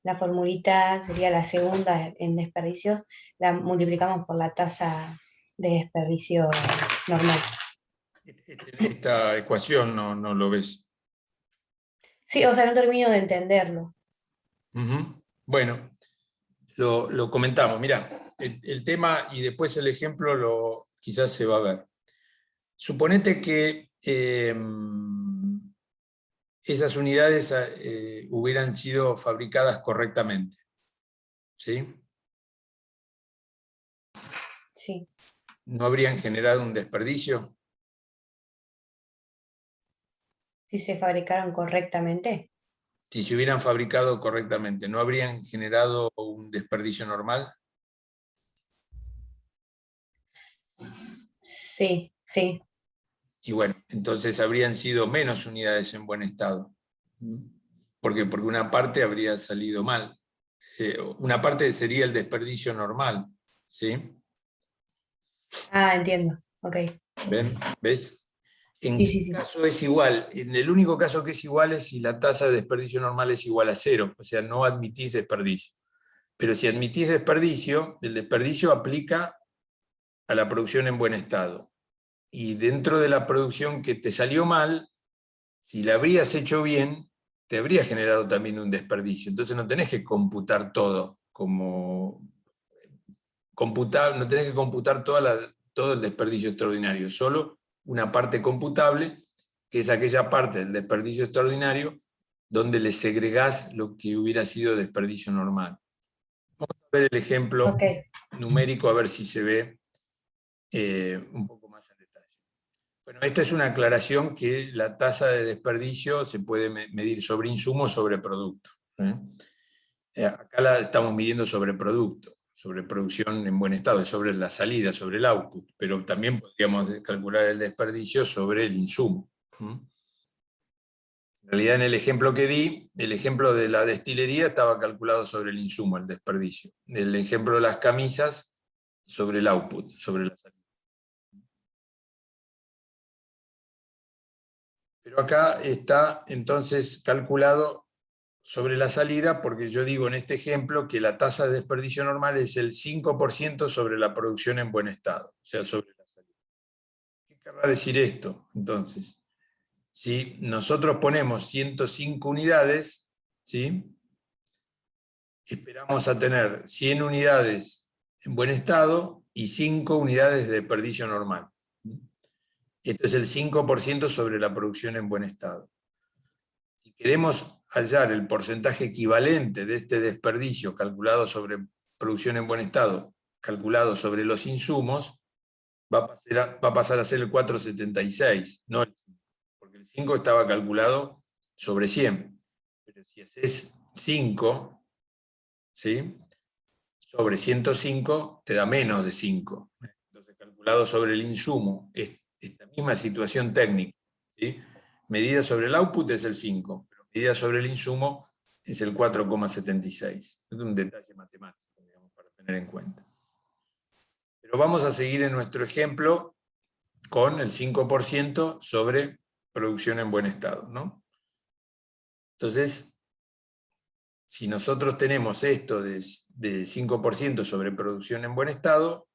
Speaker 5: la formulita sería la segunda en desperdicios, la multiplicamos por la tasa de desperdicio normal.
Speaker 1: Esta ecuación no lo ves.
Speaker 5: Sí, o sea, no termino de entenderlo.
Speaker 1: Bueno, lo comentamos. Mirá, el tema y después el ejemplo quizás se va a ver. Suponete que esas unidades hubieran sido fabricadas correctamente. ¿Sí?
Speaker 5: Sí.
Speaker 1: ¿No habrían generado un desperdicio?
Speaker 5: Si se fabricaron correctamente.
Speaker 1: Si se hubieran fabricado correctamente, ¿no habrían generado un desperdicio normal?
Speaker 5: Sí, sí.
Speaker 1: Y bueno, entonces habrían sido menos unidades en buen estado. ¿Por qué? Porque una parte habría salido mal. Una parte sería el desperdicio normal. ¿Sí?
Speaker 5: Ah, entiendo. Ok.
Speaker 1: ¿Ves? En
Speaker 5: Sí.
Speaker 1: caso es igual. En el único caso que es igual es si la tasa de desperdicio normal es igual a 0. O sea, no admitís desperdicio. Pero si admitís desperdicio, el desperdicio aplica a la producción en buen estado. Y dentro de la producción que te salió mal, si la habrías hecho bien, te habría generado también un desperdicio. Entonces no tenés que computar todo como... no tenés que computar todo el desperdicio extraordinario, solo una parte computable, que es aquella parte del desperdicio extraordinario donde le segregás lo que hubiera sido desperdicio normal. Vamos a ver el ejemplo numérico, a ver si se ve un poco más en detalle. Bueno, esta es una aclaración que la tasa de desperdicio se puede medir sobre insumo o sobre producto. Acá la estamos midiendo sobre producto. sobre producción en buen estado, es sobre la salida, sobre el output, pero también podríamos calcular el desperdicio sobre el insumo. En realidad, en el ejemplo que di, el ejemplo de la destilería estaba calculado sobre el insumo, el desperdicio. El ejemplo de las camisas, sobre el output, sobre la salida. Pero acá está entonces calculado sobre la salida, porque yo digo en este ejemplo que la tasa de desperdicio normal es el 5% sobre la producción en buen estado, o sea, sobre la salida. ¿Qué querrá decir esto? Entonces, si nosotros ponemos 105 unidades, ¿sí?, esperamos a tener 100 unidades en buen estado y 5 unidades de desperdicio normal. Esto es el 5% sobre la producción en buen estado. Si queremos hallar el porcentaje equivalente de este desperdicio calculado sobre producción en buen estado, calculado sobre los insumos, va a pasar a ser el 4,76, no el 5, porque el 5 estaba calculado sobre 100. Pero si haces 5, ¿sí?, sobre 105, te da menos de 5. Entonces, calculado sobre el insumo, esta misma situación técnica, ¿sí?, medida sobre el output es el 5, pero medida sobre el insumo es el 4,76. Es un detalle matemático, digamos, para tener en cuenta. Pero vamos a seguir en nuestro ejemplo con el 5% sobre producción en buen estado, ¿no? Entonces, si nosotros tenemos esto de 5% sobre producción en buen estado,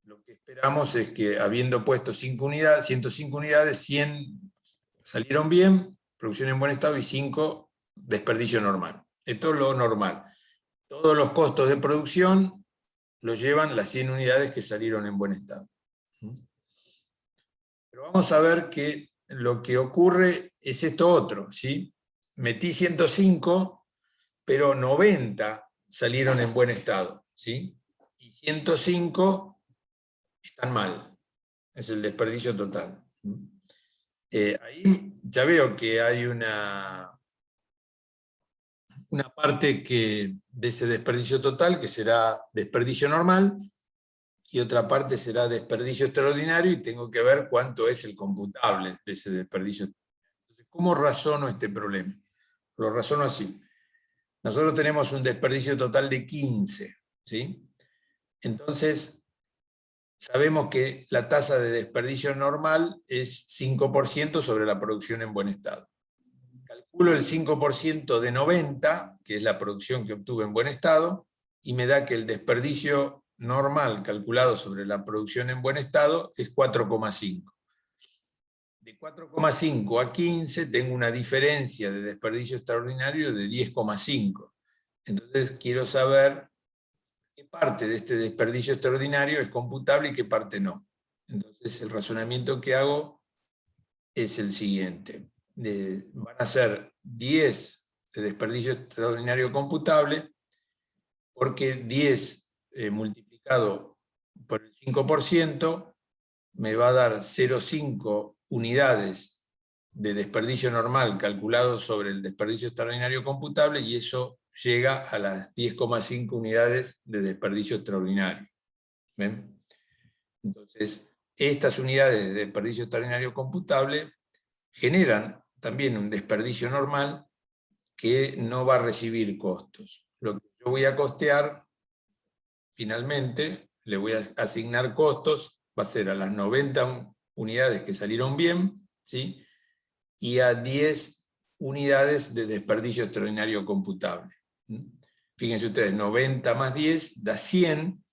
Speaker 1: lo que esperamos es que, habiendo puesto 105 unidades, 100 salieron bien, producción en buen estado, y 5 desperdicio normal. Esto es lo normal. Todos los costos de producción los llevan las 100 unidades que salieron en buen estado. Pero vamos a ver que lo que ocurre es esto otro, ¿sí? Metí 105, pero 90 salieron en buen estado, ¿sí? Y 105 están mal. Es el desperdicio total. Ahí ya veo que hay una parte de ese desperdicio total que será desperdicio normal, y otra parte será desperdicio extraordinario, y tengo que ver cuánto es el computable de ese desperdicio. Entonces, ¿cómo razono este problema? Lo razono así. Nosotros tenemos un desperdicio total de 15, ¿sí? Entonces, sabemos que la tasa de desperdicio normal es 5% sobre la producción en buen estado. Calculo el 5% de 90, que es la producción que obtuve en buen estado, y me da que el desperdicio normal calculado sobre la producción en buen estado es 4,5. De 4,5 a 15 tengo una diferencia de desperdicio extraordinario de 10,5. Entonces quiero saber qué parte de este desperdicio extraordinario es computable y qué parte no. Entonces el razonamiento que hago es el siguiente. Van a ser 10 de desperdicio extraordinario computable, porque 10 multiplicado por el 5% me va a dar 0,5 unidades de desperdicio normal calculado sobre el desperdicio extraordinario computable, y eso llega a las 10,5 unidades de desperdicio extraordinario. ¿Ven? Entonces, estas unidades de desperdicio extraordinario computable generan también un desperdicio normal que no va a recibir costos. Lo que yo voy a costear, finalmente, le voy a asignar costos, va a ser a las 90 unidades que salieron bien, ¿sí?, y a 10 unidades de desperdicio extraordinario computable. Fíjense ustedes, 90 más 10 da 100,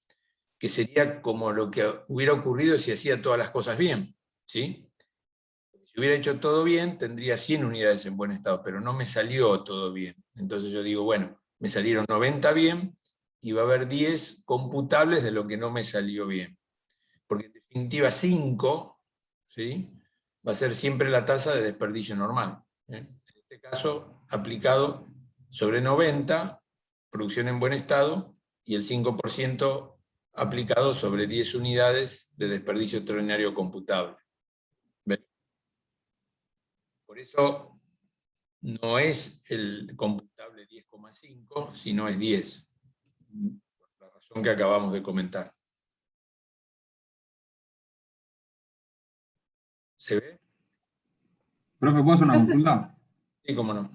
Speaker 1: que sería como lo que hubiera ocurrido si hacía todas las cosas bien, ¿sí? Si hubiera hecho todo bien, tendría 100 unidades en buen estado, pero no me salió todo bien. Entonces yo digo, bueno, me salieron 90 bien, y va a haber 10 computables de lo que no me salió bien. Porque en definitiva 5, ¿sí?, va a ser siempre la tasa de desperdicio normal. En este caso, aplicado sobre 90, producción en buen estado, y el 5% aplicado sobre 10 unidades de desperdicio extraordinario computable. ¿Ven? Por eso no es el computable 10,5, sino es 10. La que acabamos de comentar. ¿Se ve?
Speaker 15: Profe, ¿puedo hacer una consulta?
Speaker 1: Sí, cómo no.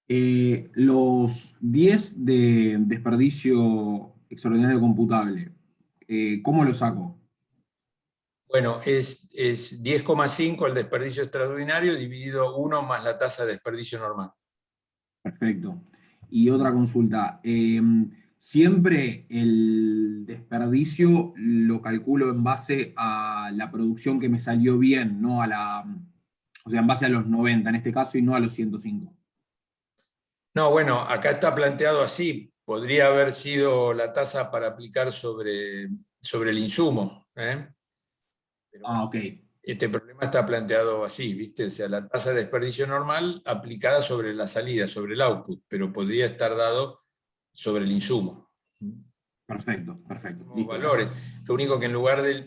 Speaker 15: Los 10 de desperdicio extraordinario computable, ¿cómo lo saco?
Speaker 1: Bueno, es 10,5 el desperdicio extraordinario dividido 1 más la tasa de desperdicio normal.
Speaker 15: Perfecto. Y otra consulta. Siempre el desperdicio lo calculo en base a la producción que me salió bien, no a la... O sea, en base a los 90 en este caso y no a los 105.
Speaker 1: No, bueno, acá está planteado así. Podría haber sido la tasa para aplicar sobre el insumo.
Speaker 15: Ok.
Speaker 1: Este problema está planteado así, ¿viste? O sea, la tasa de desperdicio normal aplicada sobre la salida, sobre el output, pero podría estar dado sobre el insumo.
Speaker 15: Perfecto, perfecto.
Speaker 1: Listo. Valores. Lo único que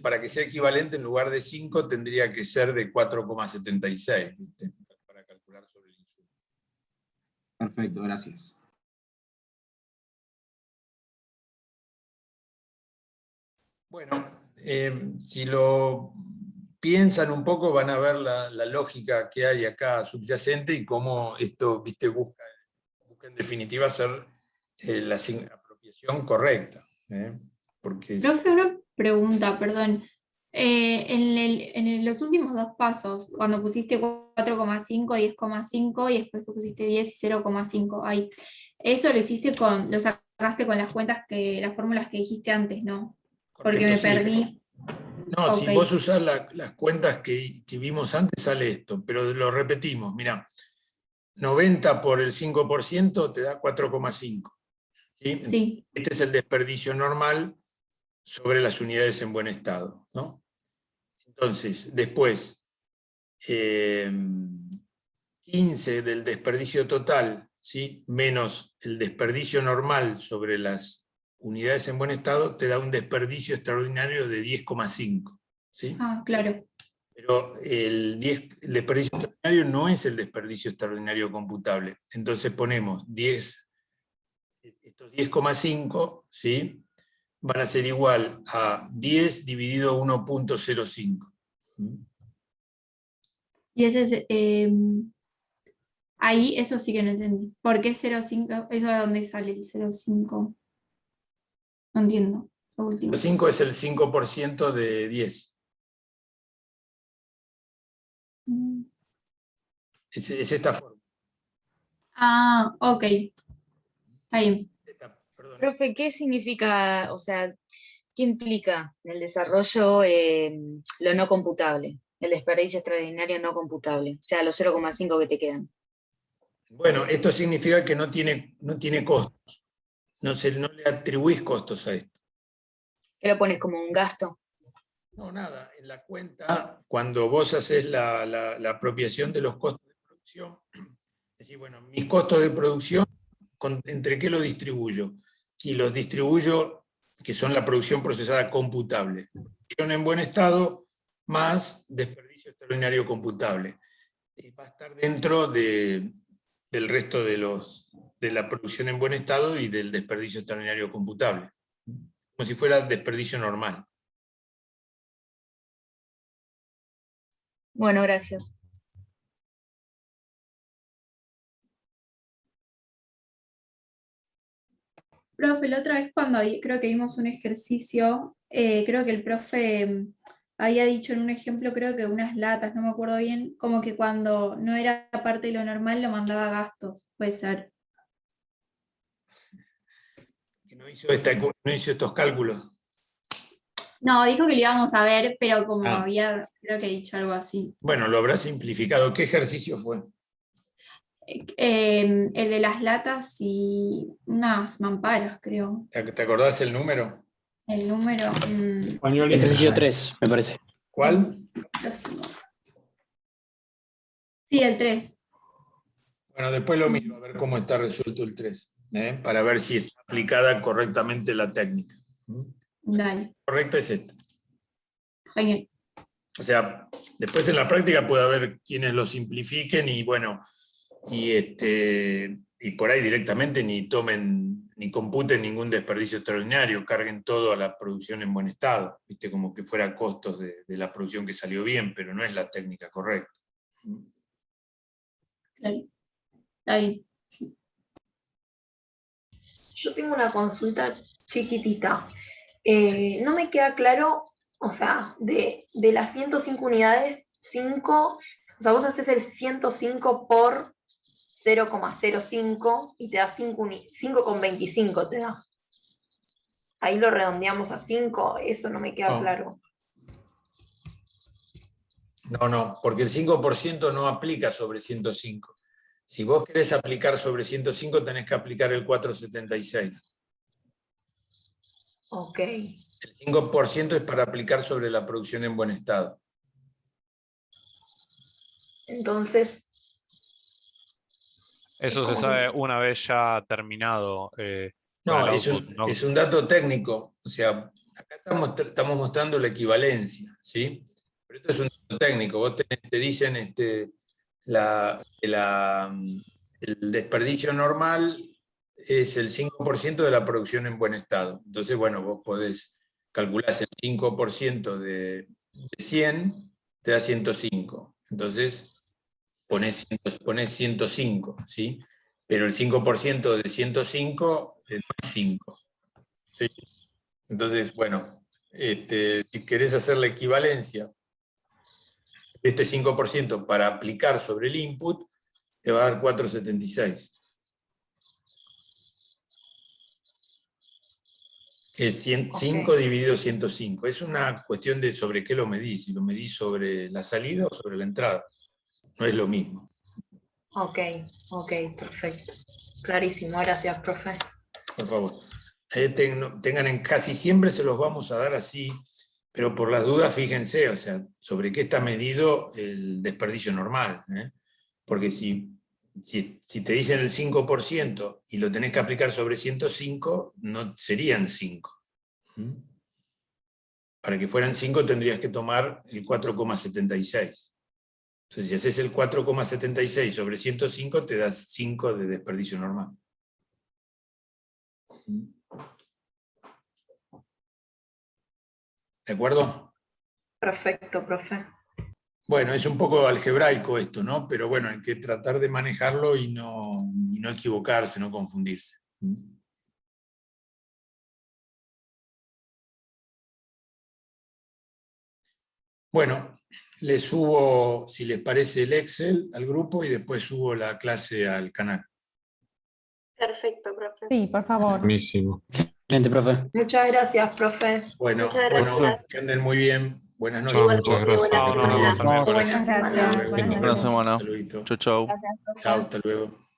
Speaker 1: para que sea equivalente, en lugar de 5, tendría que ser de 4,76, ¿viste? Para calcular sobre el insumo.
Speaker 15: Perfecto, gracias.
Speaker 1: Bueno, si lo piensan un poco, van a ver la lógica que hay acá subyacente y cómo esto, ¿viste? busca en definitiva hacer la apropiación correcta. Porque
Speaker 4: Profe, una pregunta, perdón. En los últimos dos pasos, cuando pusiste 4,5 y 10,5 y después que pusiste 10 y 0,5, ahí, eso lo sacaste con las fórmulas que dijiste antes, ¿no? Porque me perdí.
Speaker 1: No,
Speaker 4: Okay.
Speaker 1: Si vos usás las cuentas que vimos antes, sale esto, pero lo repetimos, mirá, 90 por el 5% te da 4,5. ¿Sí?
Speaker 4: Sí.
Speaker 1: Este es el desperdicio normal sobre las unidades en buen estado, ¿no? Entonces, después, 15 del desperdicio total, ¿sí? Menos el desperdicio normal sobre las unidades en buen estado, te da un desperdicio extraordinario de 10,5. ¿Sí?
Speaker 4: Ah, claro.
Speaker 1: Pero el desperdicio extraordinario no es el desperdicio extraordinario computable. Entonces ponemos 10, estos 10,5, ¿sí? Van a ser igual a 10 dividido 1.05.
Speaker 4: Y ese es, ahí eso sí que no entendí. ¿Por qué 0,5? ¿Eso de dónde sale el 0,5? No entiendo. Lo último.
Speaker 1: 5 es el 5% de 10. Es esta forma.
Speaker 4: Ah, ok. Ahí.
Speaker 16: Profe, ¿qué significa, o sea, qué implica en el desarrollo lo no computable, el desperdicio extraordinario no computable? O sea, los 0,5 que te quedan.
Speaker 1: Bueno, esto significa que no tiene costos. No le atribuís costos a esto.
Speaker 16: ¿Qué lo pones como un gasto?
Speaker 1: No, nada. En la cuenta, cuando vos haces la apropiación de los costos de producción, decís, bueno, mis costos de producción, ¿entre qué lo distribuyo? Y los distribuyo, que son la producción procesada computable. Producción en buen estado más desperdicio extraordinario computable. Va a estar dentro del resto de la producción en buen estado y del desperdicio extraordinario computable. Como si fuera desperdicio normal.
Speaker 16: Bueno, gracias.
Speaker 4: Profe, la otra vez cuando creo que vimos un ejercicio, creo que el profe había dicho en un ejemplo, creo que unas latas, no me acuerdo bien, como que cuando no era parte de lo normal lo mandaba a gastos, puede ser.
Speaker 1: Que no hizo estos cálculos.
Speaker 4: No, dijo que lo íbamos a ver, pero como había, creo que dicho algo así.
Speaker 1: Bueno, lo habrá simplificado. ¿Qué ejercicio fue?
Speaker 4: El de las latas y unas mamparas, creo.
Speaker 1: ¿Te acordás el número?
Speaker 4: El número.
Speaker 17: Ejercicio 3, me parece.
Speaker 1: ¿Cuál?
Speaker 4: Sí, el 3.
Speaker 1: Bueno, después lo miro, a ver cómo está resuelto el 3, para ver si está aplicada correctamente la técnica.
Speaker 4: Dale.
Speaker 1: Correcta es esta.
Speaker 4: Genial.
Speaker 1: O sea, después en la práctica puede haber quienes lo simplifiquen y bueno, y por ahí directamente ni tomen ni computen ningún desperdicio extraordinario, carguen todo a la producción en buen estado, ¿viste? Como que fuera costos de la producción que salió bien, pero no es la técnica correcta.
Speaker 4: Claro. Ahí.
Speaker 8: Yo tengo una consulta chiquitita. No me queda claro, o sea, de las 105 unidades, 5, o sea, vos haces el 105 por 0,05 y te da 5,25 te da. Ahí lo redondeamos a 5, eso no me queda
Speaker 1: No.
Speaker 8: claro.
Speaker 1: No, porque el 5% no aplica sobre 105. Si vos querés aplicar sobre 105, tenés que aplicar el 476.
Speaker 8: Ok.
Speaker 1: El 5% es para aplicar sobre la producción en buen estado.
Speaker 8: Entonces,
Speaker 3: Eso se
Speaker 8: como
Speaker 3: sabe una vez ya terminado con
Speaker 1: No,
Speaker 3: el
Speaker 1: es
Speaker 3: output, ¿no?
Speaker 1: un dato técnico. O sea, acá estamos mostrando la equivalencia, ¿sí? Pero esto es un dato técnico. Vos te dicen el desperdicio normal es el 5% de la producción en buen estado. Entonces, bueno, vos podés calcular el 5% de 100, te da 105. Entonces, ponés 105, ¿sí? Pero el 5% de 105 no es 5. ¿Sí? Entonces, bueno, si querés hacer la equivalencia de este 5% para aplicar sobre el input, te va a dar 476. Es 5 dividido 105. Es una cuestión de sobre qué lo medís. Si lo medís sobre la salida o sobre la entrada. No es lo mismo.
Speaker 8: ok, perfecto. Clarísimo, gracias, profe.
Speaker 1: Por favor. Casi siempre se los vamos a dar así, pero por las dudas fíjense, o sea, sobre qué está medido el desperdicio normal. Porque si te dicen el 5% y lo tenés que aplicar sobre 105, no serían 5. Para que fueran 5 tendrías que tomar el 4,76. Entonces, si haces el 4,76 sobre 105, te das 5 de desperdicio normal. ¿De acuerdo?
Speaker 8: Perfecto, profe.
Speaker 1: Bueno, es un poco algebraico esto, ¿no? Pero bueno, hay que tratar de manejarlo y no equivocarse, no confundirse. Bueno, les subo, si les parece, el Excel al grupo y después subo la clase al canal.
Speaker 7: Perfecto, profe.
Speaker 2: Sí, por favor.
Speaker 14: Buenísimo.
Speaker 17: Excelente, profe.
Speaker 8: Muchas gracias, profe.
Speaker 1: Bueno,
Speaker 7: Muchas gracias.
Speaker 1: que anden muy bien. Buenas noches.
Speaker 14: Chao, muchas gracias.
Speaker 7: Buenas
Speaker 3: No,
Speaker 7: semanas.
Speaker 3: hasta el miércoles.
Speaker 2: Muchas gracias.
Speaker 1: Hasta luego.
Speaker 2: Buenas
Speaker 11: Buena
Speaker 2: noches.
Speaker 11: semana.
Speaker 1: Saludito.
Speaker 11: Chau, chau.
Speaker 16: Gracias, profe.
Speaker 1: Chao, hasta luego.